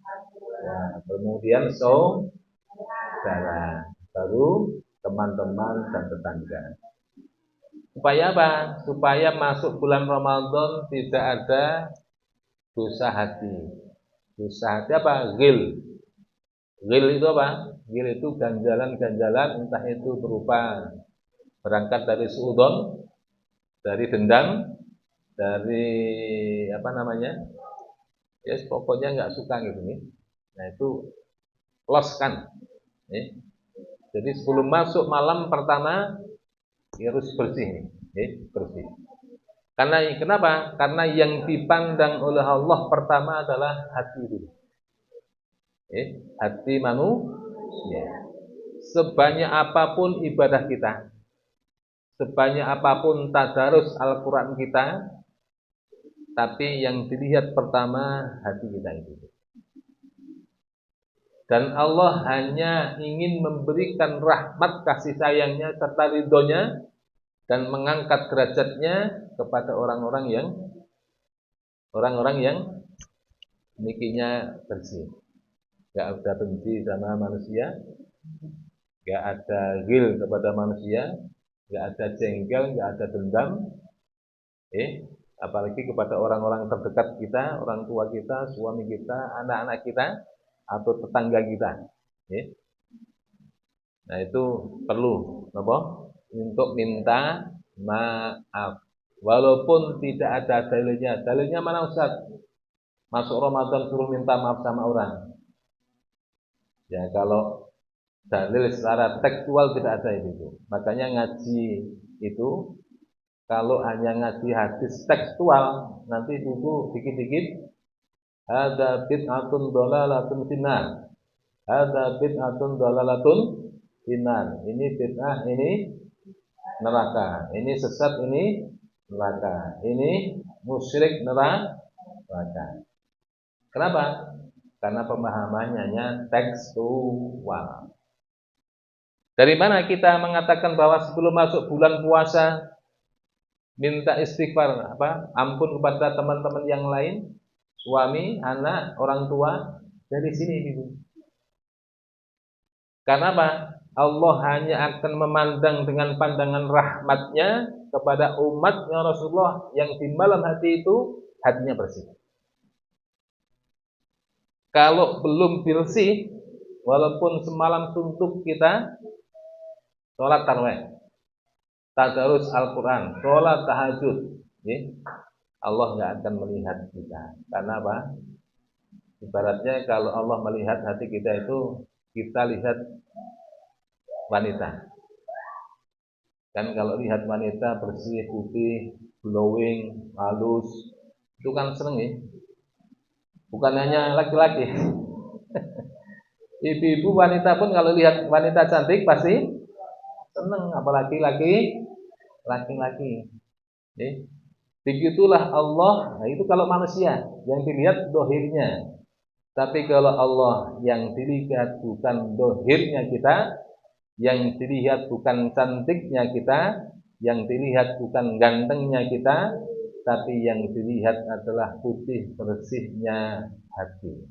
Speaker 1: ya, kemudian saudara, baru teman-teman dan tetangga. Supaya apa? Supaya masuk bulan Ramadan tidak ada dosa hati. Dosa hati apa? Ghil. Ghil itu apa? Ghil itu ganjalan-ganjalan, entah itu berupa berangkat dari suudon, dari dendam, dari apa namanya? Ya, yes, pokoknya nggak suka gitu nih. Nah itu loskan. Ya. Jadi sebelum masuk malam pertama harus bersih, ya, bersih. Karena kenapa? Karena yang dipandang oleh Allah pertama adalah hati itu. Hati manusia. Sebanyak apapun ibadah kita, sebanyak apapun tadarus Al-Quran kita, tapi yang dilihat pertama hati kita itu. Dan Allah hanya ingin memberikan rahmat kasih sayangnya serta ridhonya dan mengangkat derajatnya kepada orang-orang yang demikiannya bersih. Gak ada benci sama manusia, gak ada ghil kepada manusia, gak ada jengkel, gak ada dendam, apalagi kepada orang-orang terdekat kita, orang tua kita, suami kita, anak-anak kita, atau tetangga kita. Nah itu perlu, apa? Untuk minta maaf. Walaupun tidak ada dalilnya. Dalilnya mana Ustaz? Masuk Ramadan suruh minta maaf sama orang. Ya kalau dalil secara tekstual tidak ada itu. Makanya ngaji itu kalau hanya ngaji hadis tekstual nanti itu dikit-dikit ada bid'atun dhalalatun finnar. Ada bid'atun dhalalatun finnar. Ini bid'ah, ini neraka. Ini sesat, ini neraka. Ini musyrik neraka. Kenapa? Karena pemahamannya hanya tekstual. Dari mana kita mengatakan bahwa sebelum masuk bulan puasa minta istighfar, ampun kepada teman-teman yang lain, suami, anak, orang tua, dari sini Ibu. Karena apa? Allah hanya akan memandang dengan pandangan rahmatnya kepada umatnya Rasulullah yang di malam hati itu hatinya bersih. Kalau belum bersih, walaupun semalam suntuk kita sholat tarawih, tadarus Al-Quran, sholat tahajud, Allah nggak akan melihat kita. Karena apa? Ibaratnya kalau Allah melihat hati kita itu, kita lihat wanita. Kan kalau lihat wanita bersih, putih, glowing, halus, itu kan seneng ya. Bukan hanya laki-laki. Ibu-ibu wanita pun kalau lihat wanita cantik pasti seneng, apalagi laki-laki. Begitulah Allah. Nah, itu kalau manusia yang dilihat dohirnya. Tapi kalau Allah yang dilihat bukan dohirnya kita, yang dilihat bukan cantiknya kita, yang dilihat bukan gantengnya kita, tapi yang dilihat adalah putih bersihnya hati.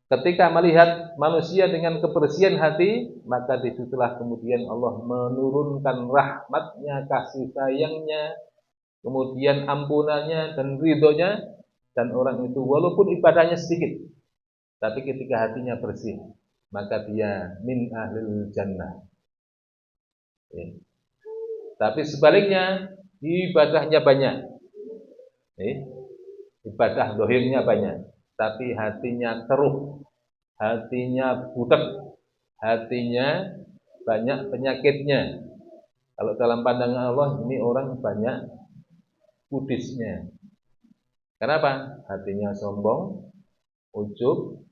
Speaker 1: Ketika melihat manusia dengan kebersihan hati, maka disitulah kemudian Allah menurunkan rahmatnya, kasih sayangnya, kemudian ampunannya dan ridhonya, dan orang itu walaupun ibadahnya sedikit, tapi ketika hatinya bersih, maka dia min ahlil jannah. Tapi sebaliknya, ibadahnya banyak, ibadah dohirnya banyak, tapi hatinya keruh, hatinya butek, hatinya banyak penyakitnya. Kalau dalam pandangan Allah, ini orang banyak kudisnya. Kenapa? Hatinya sombong, ujub,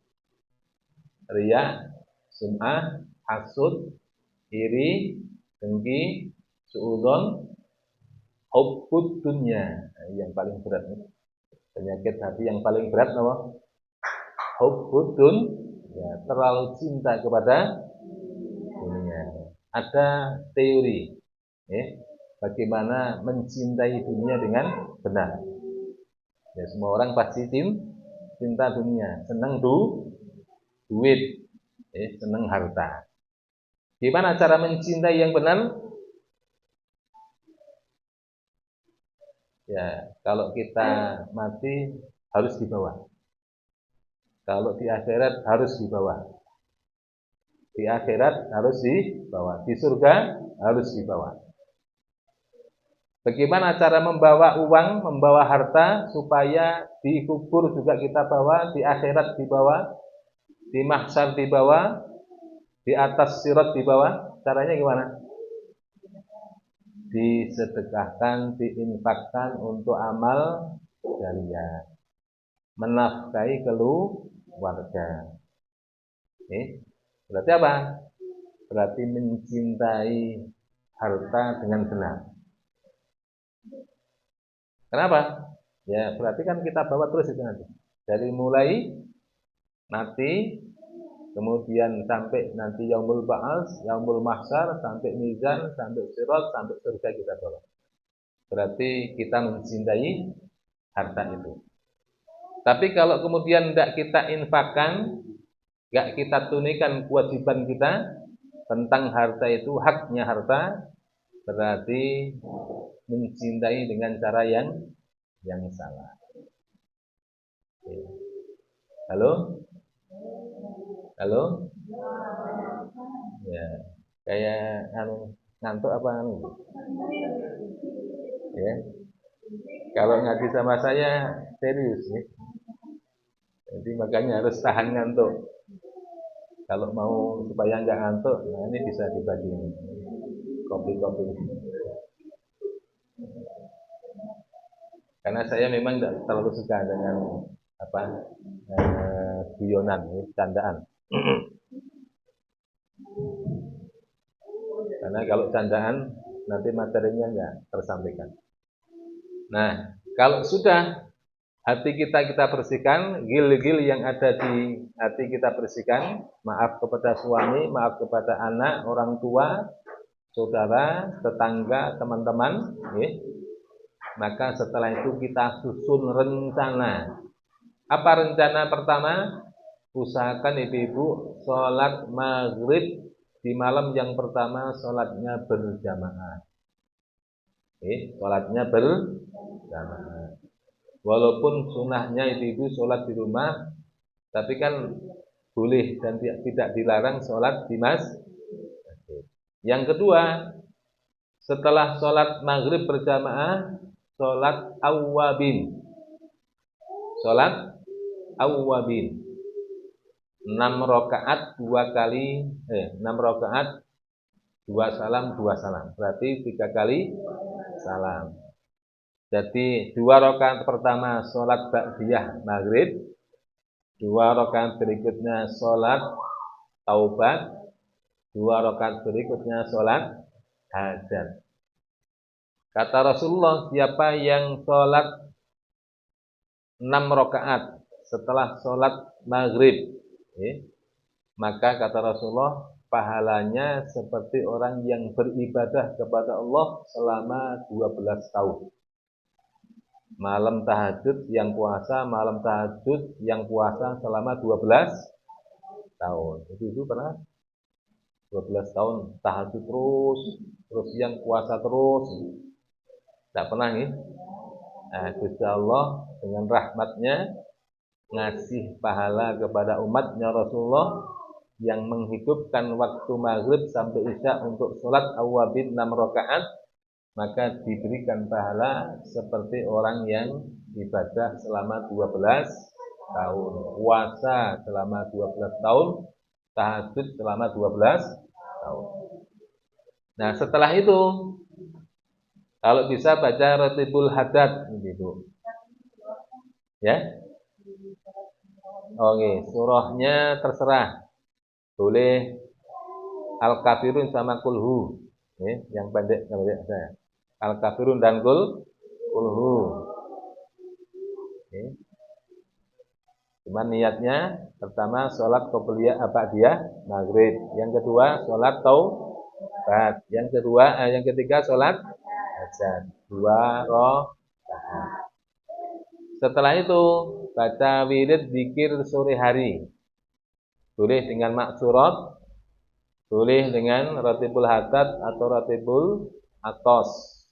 Speaker 1: riya, sum'ah, hasud, iri, dengki, suudzon, hubbud dunya. Yang paling berat nih. Penyakit hati yang paling berat apa? Hubbud dunya, terlalu cinta kepada dunia. Ada teori, bagaimana mencintai dunia dengan benar. Ya, semua orang pasti cinta dunia, senang duit, senang harta. Gimana cara mencintai yang benar? Ya, kalau kita mati harus dibawa. Kalau di akhirat harus dibawa. Di akhirat harus dibawa. Di surga harus dibawa. Bagaimana cara membawa uang, membawa harta supaya di kubur juga kita bawa, di akhirat dibawa, di mahsyar dibawa, di atas sirat dibawa? Caranya gimana? Disedekahkan, diinfakkan untuk amal jariah, menafkahi keluarga. Berarti apa? Berarti mencintai harta dengan benar. Kenapa? Ya berarti kan kita bawa terus itu nanti. Dari mulai mati, kemudian sampai nanti yaumul ba'ats, yaumul mahsyar, sampai mizan, sampai sirat, sampai surga kita bawa. Berarti kita mencintai harta itu. Tapi kalau kemudian tidak kita infakkan, tidak kita tunaikan kewajiban kita tentang harta itu, haknya harta, berarti mencintai dengan cara yang salah. Halo? Halo? Ya, kayak ngantuk apa ya. Kalau ngaji sama saya serius nih. Jadi makanya harus tahan ngantuk. Kalau mau supaya nggak ngantuk, nah ini bisa dibagi kopi-kopi. Karena saya memang tidak terlalu suka dengan guyonan, candaan. Karena kalau candaan nanti materinya nggak tersampaikan. Nah, kalau sudah hati kita bersihkan, gil-gil yang ada di hati kita bersihkan, maaf kepada suami, maaf kepada anak, orang tua, saudara, tetangga, teman-teman, maka setelah itu kita susun rencana. Apa rencana pertama? Usahakan ibu-ibu sholat maghrib di malam yang pertama sholatnya berjamaah. Sholatnya berjamaah. Walaupun sunnahnya ibu-ibu sholat di rumah, tapi kan boleh dan tidak dilarang sholat di masjid. Yang kedua, setelah sholat maghrib berjamaah, sholat awwabin. Sholat awwabin. 6 rakaat 2 kali 6 rakaat 2 salam 2 salam. Berarti 3 kali salam. Jadi 2 rakaat pertama sholat ba'diyah maghrib, 2 rakaat berikutnya sholat taubat, 2 rakaat berikutnya sholat hajat. Kata Rasulullah, siapa yang sholat 6 rakaat setelah sholat maghrib, maka kata Rasulullah, pahalanya seperti orang yang beribadah kepada Allah selama 12 tahun. Malam tahajud yang puasa, malam tahajud yang puasa selama 12 tahun. Itu pernah 12 tahun tahajud terus yang puasa terus. Tidak pernah nih. Nah, Gusti Allah dengan rahmatnya ngasih pahala kepada umatnya Rasulullah yang menghidupkan waktu maghrib sampai isya untuk sholat awwabin 6 rakaat, maka diberikan pahala seperti orang yang ibadah selama 12 tahun, puasa selama 12 tahun, tahajud selama 12 tahun. Nah, setelah itu kalau bisa baca Ratibul Hadad gitu. Ya? Oke, surahnya terserah. Boleh Al-Kafirun sama Kulhu. Yang pendek saya. Al-Kafirun dan Kulhu. Cuman niatnya pertama sholat qobliyah dia maghrib. Yang kedua sholat taubat. Yang ketiga sholat hajat. 2 rakaat. Setelah itu baca wirid zikir sore hari. Boleh dengan maksurat, boleh dengan Ratibul Hadad atau Ratibul Atos.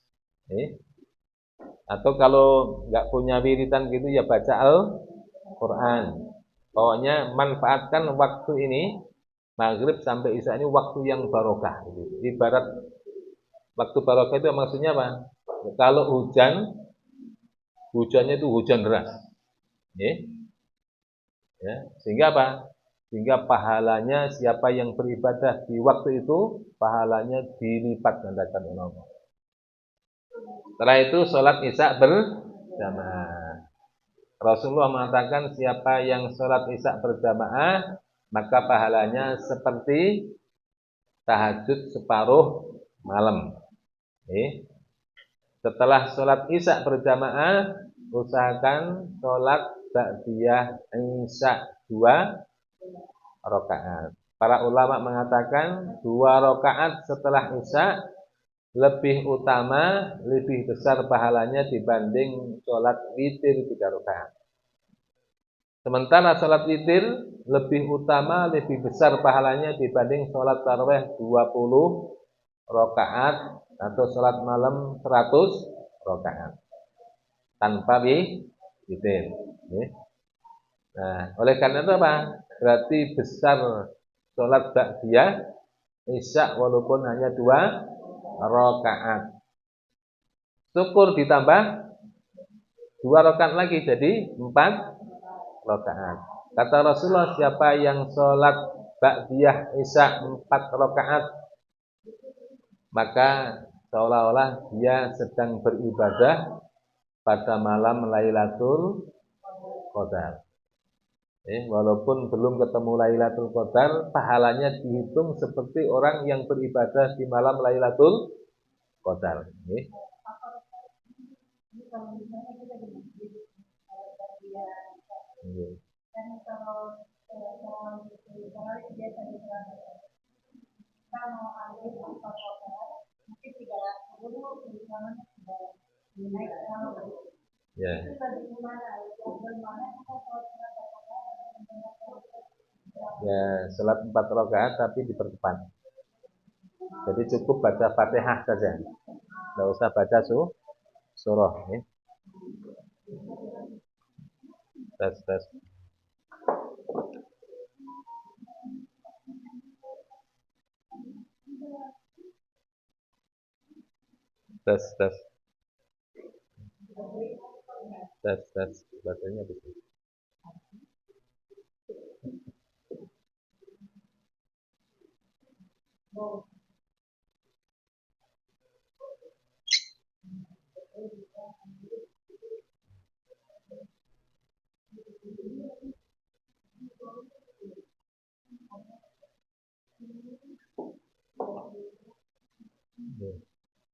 Speaker 1: Atau kalau nggak punya wiridan gitu ya baca Al-Quran. Pokoknya manfaatkan waktu ini, maghrib sampai isya ini waktu yang barokah. Ibarat waktu barokah itu maksudnya apa? Kalau hujannya itu hujan deras. Ya, sehingga apa? Sehingga pahalanya siapa yang beribadah di waktu itu, pahalanya dilipat gandakan oleh Allah. Setelah itu sholat isya berjamaah. Rasulullah mengatakan siapa yang sholat isya berjamaah, maka pahalanya seperti tahajud separuh malam. Setelah sholat isya berjamaah, usahakan sholat ba'diyah isya 2 rakaat. Para ulama mengatakan 2 rakaat setelah isya lebih utama, lebih besar pahalanya dibanding sholat witir 3 rakaat. Sementara sholat witir lebih utama, lebih besar pahalanya dibanding sholat tarawih 20 rakaat atau sholat malam 100 rakaat tanpa witir. Nah, oleh karena itu apa? Berarti besar sholat ba'diyah isya walaupun hanya 2 rakaat. Syukur ditambah 2 rakaat lagi jadi 4 rakaat. Kata Rasulullah, siapa yang sholat ba'diyah isya 4 rakaat, maka seolah-olah dia sedang beribadah pada malam Lailatul Qadar. Walaupun belum ketemu Lailatul Qadar, pahalanya dihitung seperti orang yang beribadah di malam Lailatul Qadar. Ya. Ya, salat 4 rakaat tapi dipercepat. Jadi cukup baca Fatihah saja. Tidak usah baca surah. Ya. Tes, tes. Tes, tes. Tes, tes. Bacanya betul.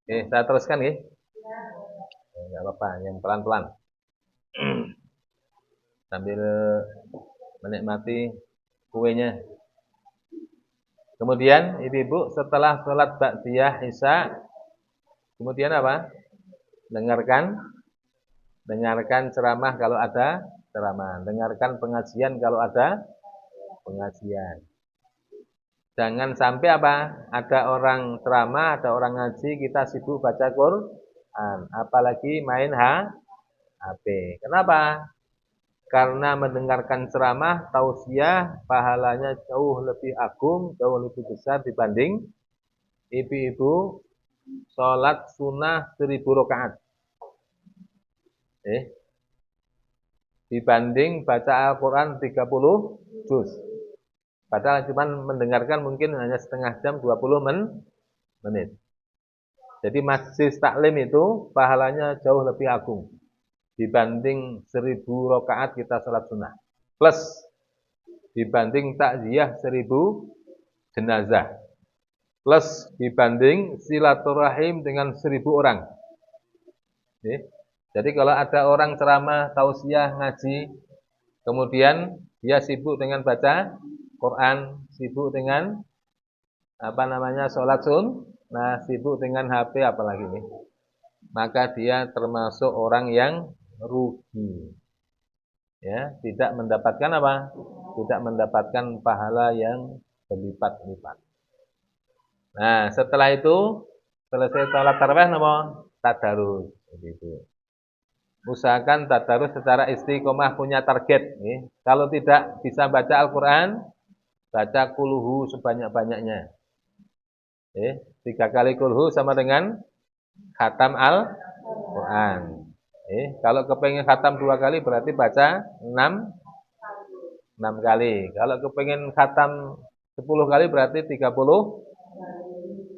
Speaker 1: Oke, saya teruskan ya. Enggak apa-apa, yang pelan-pelan. Sambil menikmati kuenya. Kemudian ibu-ibu setelah sholat ba'diyah isya, kemudian apa? Dengarkan ceramah kalau ada ceramah, dengarkan pengajian kalau ada pengajian. Jangan sampai apa? Ada orang ceramah, ada orang ngaji, kita sibuk baca Quran, apalagi main HP. Kenapa? Karena mendengarkan ceramah, tausiah, pahalanya jauh lebih agung, jauh lebih besar dibanding ibu-ibu sholat sunnah 1000 rakaat. Dibanding baca Al-Quran 30 juz. Padahal cuma mendengarkan mungkin hanya setengah jam 20 menit. Jadi majlis taklim itu pahalanya jauh lebih agung dibanding 1000 rakaat kita sholat sunnah. Plus dibanding takziah 1000 jenazah. Plus dibanding silaturahim dengan 1000 orang. Jadi kalau ada orang ceramah, tausiah, ngaji, kemudian dia sibuk dengan baca Quran, sibuk dengan sholat sunnah, sibuk dengan HP apalagi nih. Maka dia termasuk orang yang rugi. Ya, tidak mendapatkan apa? Tidak mendapatkan pahala yang berlipat-lipat. Nah, setelah itu selesai sholat tarawih tadarus begitu. Usahakan tadarus secara istiqomah, punya target nih. Kalau tidak bisa baca Al-Qur'an, baca kulhu sebanyak-banyaknya. 3 kali kulhu sama dengan khatam Al-Qur'an. Kalau kepengen khatam 2 kali berarti baca 6 kali. Kalau kepengen khatam 10 kali berarti 30.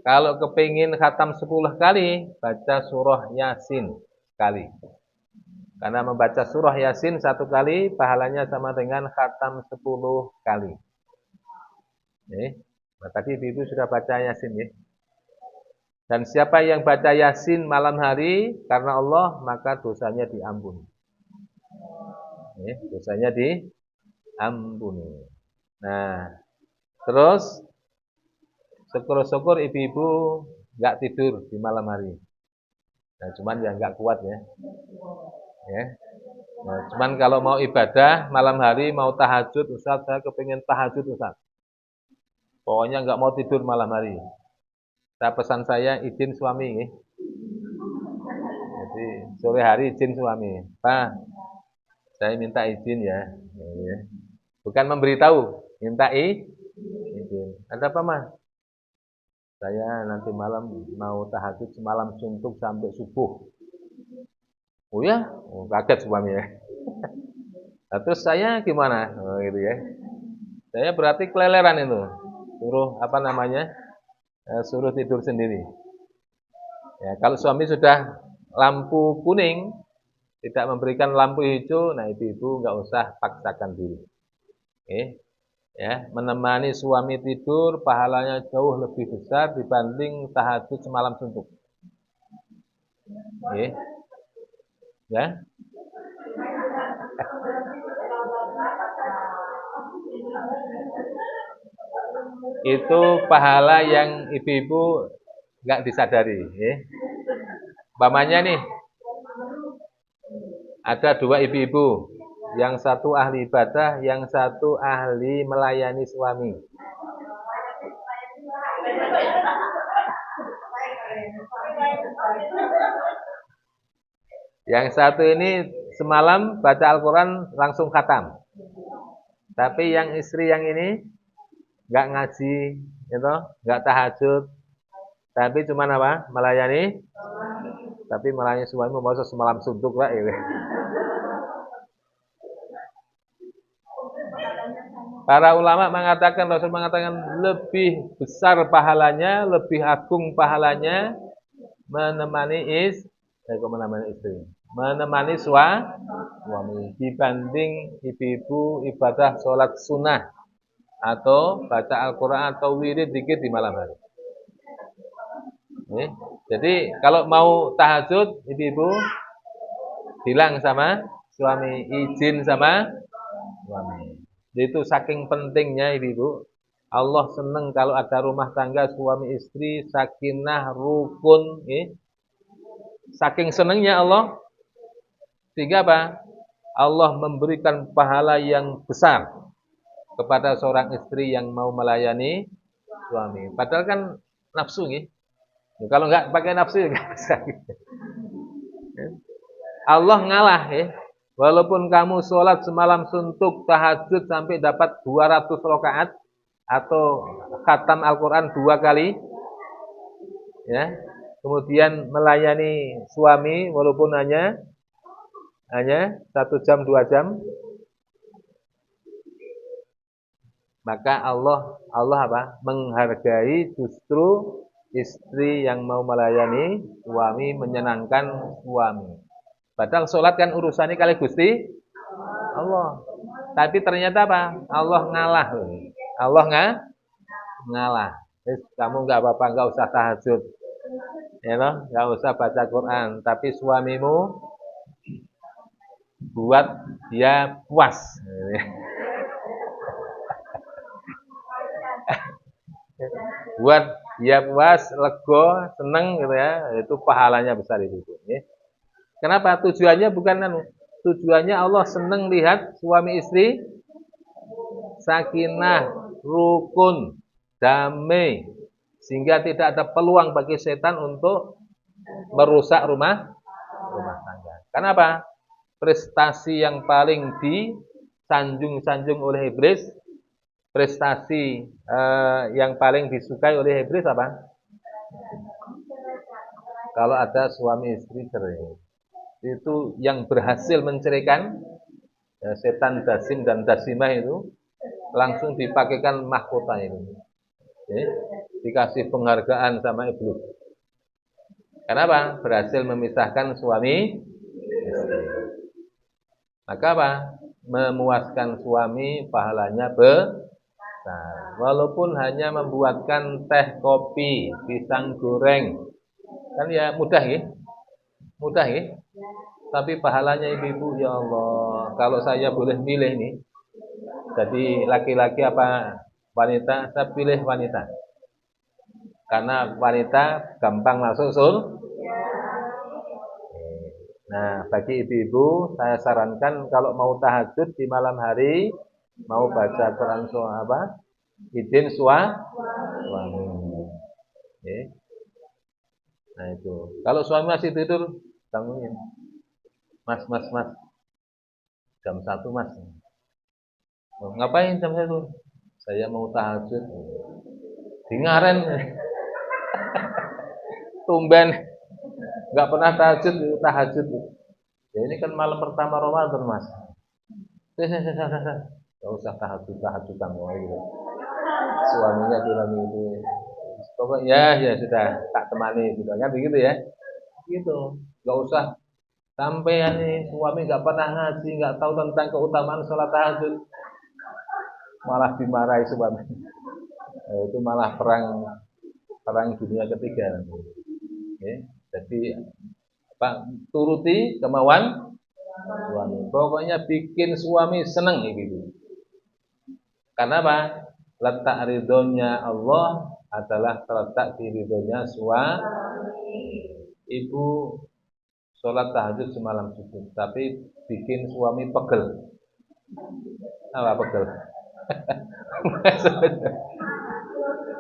Speaker 1: Kalau kepengen khatam 10 kali, baca surah Yasin sekali. Karena membaca surah Yasin 1 kali, pahalanya sama dengan khatam 10 kali. Nah, tadi itu sudah baca Yasin ya. Dan siapa yang baca Yasin malam hari karena Allah, maka dosanya diampuni. Dosanya diampuni. Nah, terus syukur-syukur ibu-ibu nggak tidur di malam hari. Nah, cuman ya nggak kuat ya. Nah, cuman kalau mau ibadah malam hari, mau tahajud, Ustaz, saya kepingin tahajud Ustaz. Pokoknya nggak mau tidur malam hari. Pesan saya izin suami. Jadi sore hari izin suami. Pak, saya minta izin ya. Bukan memberitahu, minta izin. Ada apa Mas? Saya nanti malam mau tahajud semalam suntuk sampai subuh. Oh ya? Oh, kaget suami ya. Nah, terus saya gimana? Oh, gitu ya. Saya berarti keleleran itu. Suruh tidur sendiri. Ya, kalau suami sudah lampu kuning, tidak memberikan lampu hijau, nah ibu-ibu nggak usah paksakan diri. Ya, menemani suami tidur pahalanya jauh lebih besar dibanding tahajud semalam suntuk. Ya. Itu pahala yang ibu-ibu nggak disadari. Umpamanya nih, ada dua ibu-ibu, yang satu ahli ibadah, yang satu ahli melayani suami. Yang satu ini semalam baca Al-Quran langsung khatam. Tapi yang istri yang ini nggak ngaji, itu nggak tahajud, tapi cuma apa? Melayani. Tapi melayani suami mau semalam suntuk lah ini. Para ulama mengatakan, Rasul mengatakan lebih besar pahalanya, lebih agung pahalanya menemani istri, menemani suami dibanding ibu-ibu ibadah sholat sunnah atau baca Al-Quran atau wirid dikit di malam hari. Jadi kalau mau tahajud, ibu-ibu bilang sama suami, izin sama suami. Itu saking pentingnya ibu-ibu. Allah senang kalau ada rumah tangga suami istri sakinah rukun. Saking senangnya Allah, sehingga apa? Allah memberikan pahala yang besar kepada seorang istri yang mau melayani suami. Padahal kan nafsu nih. Kalau nggak pakai nafsu ya nggak bisa. Allah ngalah ya. Walaupun kamu sholat semalam suntuk tahajud sampai dapat 200 rakaat atau khatam Al-Quran 2 kali, ya, kemudian melayani suami walaupun hanya 1 jam 2 jam, maka Allah apa? Menghargai justru istri yang mau melayani suami, menyenangkan suami. Padahal sholat kan urusannya kali Gusti Allah. Tapi ternyata apa? Allah ngalah. Allah ngalah. Kamu nggak apa-apa, nggak usah tahajud, ya loh, nggak usah baca Quran. Tapi suamimu buat dia puas. Buat dia puas, lego, seneng gitu ya. Itu pahalanya besar itu. Ya. Kenapa? Tujuannya bukan tujuannya Allah senang lihat suami istri sakinah, rukun, damai, sehingga tidak ada peluang bagi setan untuk merusak rumah tangga. Kenapa? Prestasi yang paling disanjung-sanjung oleh iblis, prestasi yang paling disukai oleh iblis apa? Kalau ada suami istri cerai. Itu yang berhasil menceraikan setan dasim dan dasimah itu langsung dipakaikan mahkota ini, dikasih penghargaan sama iblis. Kenapa? Berhasil memisahkan suami istri. Maka apa? Memuaskan suami pahalanya besar. Walaupun hanya membuatkan teh, kopi, pisang goreng, kan ya mudah ya, mudah ya. Tapi pahalanya ibu-ibu, ya Allah, kalau saya boleh milih nih, jadi laki-laki apa wanita, saya pilih wanita. Karena wanita gampang masuk Nah, bagi ibu-ibu, saya sarankan kalau mau tahajud di malam hari, mau baca Quran surah apa? Izin suami. Nah itu. Kalau suami masih tidur, bangunin. Mas, jam 1 mas. Oh, ngapain jam 1? Saya mau tahajud. Dingaren. Tumben. Nggak pernah tahajud. Ya ini kan malam pertama Ramadan mas. Gak usah tahajud kamu gitu. Suaminya bilang itu. Pokoknya ya sudah tak temani gitu kan begitu ya. Gitu. Gak usah sampai ini suami nggak pernah ngaji, nggak tahu tentang keutamaan sholat tahajud, malah dimarahi suami. Itu malah perang dunia ketiga. Jadi apa? Turuti kemauan suami. Pokoknya bikin suami senang gitu. Karena apa? Letak ridhonya Allah adalah terletak di ridhonya suami. ibu sholat tahajud semalam subuh, tapi bikin suami pegel. Apa pegel?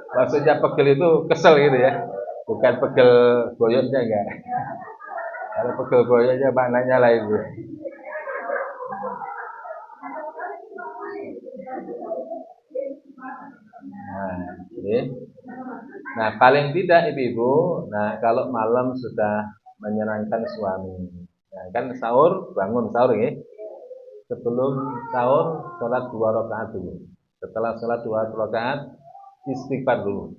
Speaker 1: Maksudnya pegel itu kesel gitu ya, bukan pegel boyotnya enggak. Kalau pegel boyotnya maknanya lain itu. Nah, ini. Nah, paling tidak ibu-ibu, nah kalau malam sudah menyenangkan suami, nah, kan sahur, bangun sahur ya. Sebelum sahur, sholat 2 rakaat dulu. Setelah sholat 2 rakaat, istighfar dulu.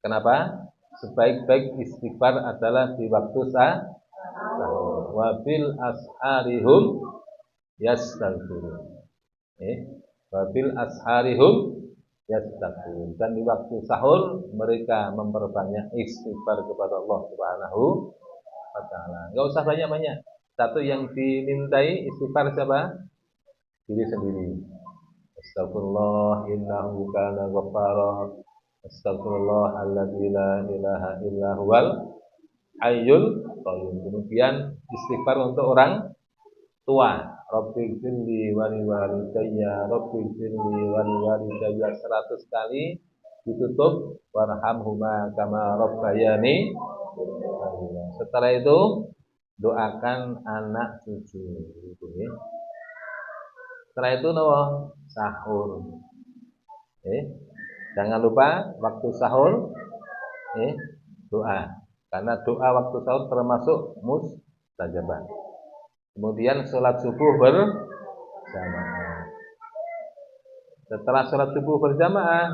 Speaker 1: Kenapa? Sebaik-baik istighfar adalah di waktu sahur. Wabil asharihum yastaghfirun. Wabil asharihum yastaghfirun. Dan di waktu sahur mereka memperbanyak istighfar kepada Allah Subhanahu wa taala. Enggak usah banyak-banyak. Satu yang dimintai istighfar siapa? Diri sendiri. Astagfirullah innahu kana ghaffara. Astagfirullah alladzi la ilaha illa huwal hayyul qayyum. Kemudian istighfar untuk orang tua. Rabbi firli wa liwalidayya, Rabbi firli wa liwalidayya 100 kali ditutup warhamhuma kama rabbayani. Setelah itu doakan anak cucu gitu ya. Setelah itu sahur. Jangan lupa waktu sahur doa. Karena doa waktu sahur termasuk mustajabah. Kemudian sholat subuh berjamaah. Setelah sholat subuh berjamaah,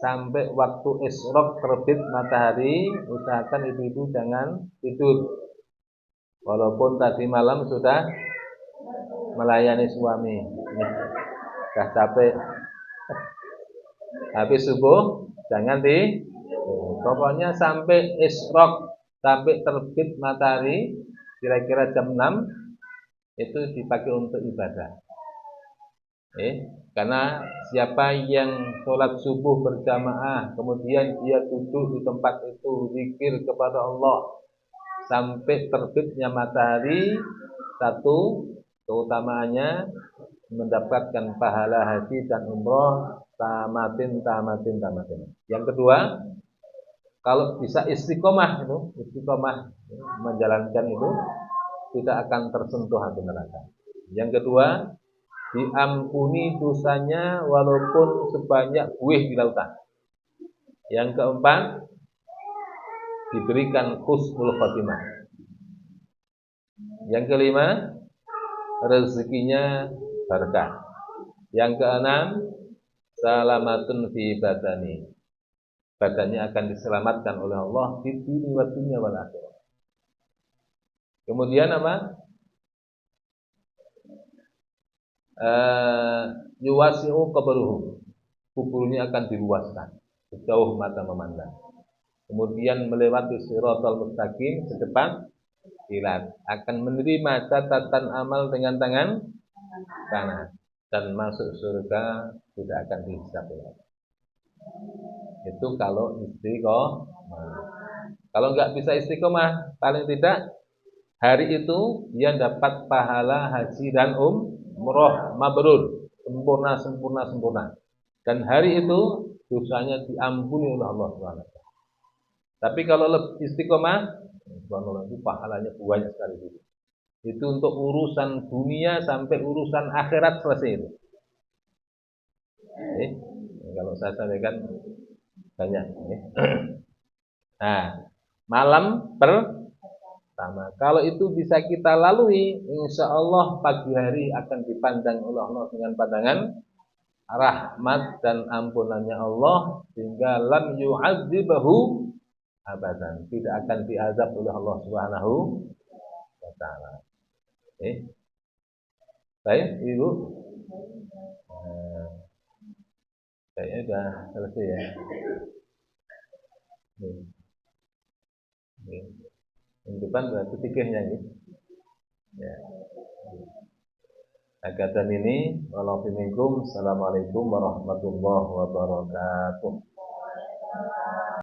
Speaker 1: sampai waktu isyraq terbit matahari, usahakan ibu-ibu jangan tidur. Walaupun tadi malam sudah melayani suami, sudah capek. Habis subuh jangan pokoknya sampai isyraq, sampai terbit matahari, kira-kira jam 6 itu dipakai untuk ibadah. Karena siapa yang sholat subuh berjamaah, kemudian dia duduk di tempat itu zikir kepada Allah sampai terbitnya matahari, satu keutamaannya mendapatkan pahala haji dan umroh tamatin. Yang kedua, kalau bisa istiqomah menjalankan itu tidak akan tersentuh api neraka. Yang kedua, diampuni dosanya walaupun sebanyak buih di lautan. Yang keempat, diberikan husnul khotimah. Yang kelima, rezekinya berkah. Yang keenam, salamatun fi badani. Badannya akan diselamatkan oleh Allah di dunia wal akhirah. Kemudian apa? Yuwasi'u qabruhu. Kuburnya akan diluaskan sejauh mata memandang. Kemudian melewati Shiratal Mustaqim sedepan kilat, akan menerima catatan amal dengan tangan kanan dan masuk surga tidak akan dihisab. Itu kalau istiqomah. Kalau nggak bisa istiqomah, paling tidak hari itu dia dapat pahala haji dan umroh mabrur, sempurna. Dan hari itu dosanya diampuni oleh Allah SWT. Tapi kalau istiqomah, subhanallah, itu pahalanya banyak sekali. Itu untuk urusan dunia sampai urusan akhirat selesai itu. Kalau saya sampaikan banyak. Nah, malam pertama. Kalau itu bisa kita lalui, insya Allah pagi hari akan dipandang oleh Allah dengan pandangan rahmat dan ampunannya Allah, sehingga lam yu'adzibahu abadan, tidak akan diazab oleh Allah Subhanahu wa taala. Baik, Ibu. Kayaknya sudah selesai ya. Yang depan berarti pikirnya ini. Ya. Agatan ini, Assalamualaikum warahmatullahi wabarakatuh.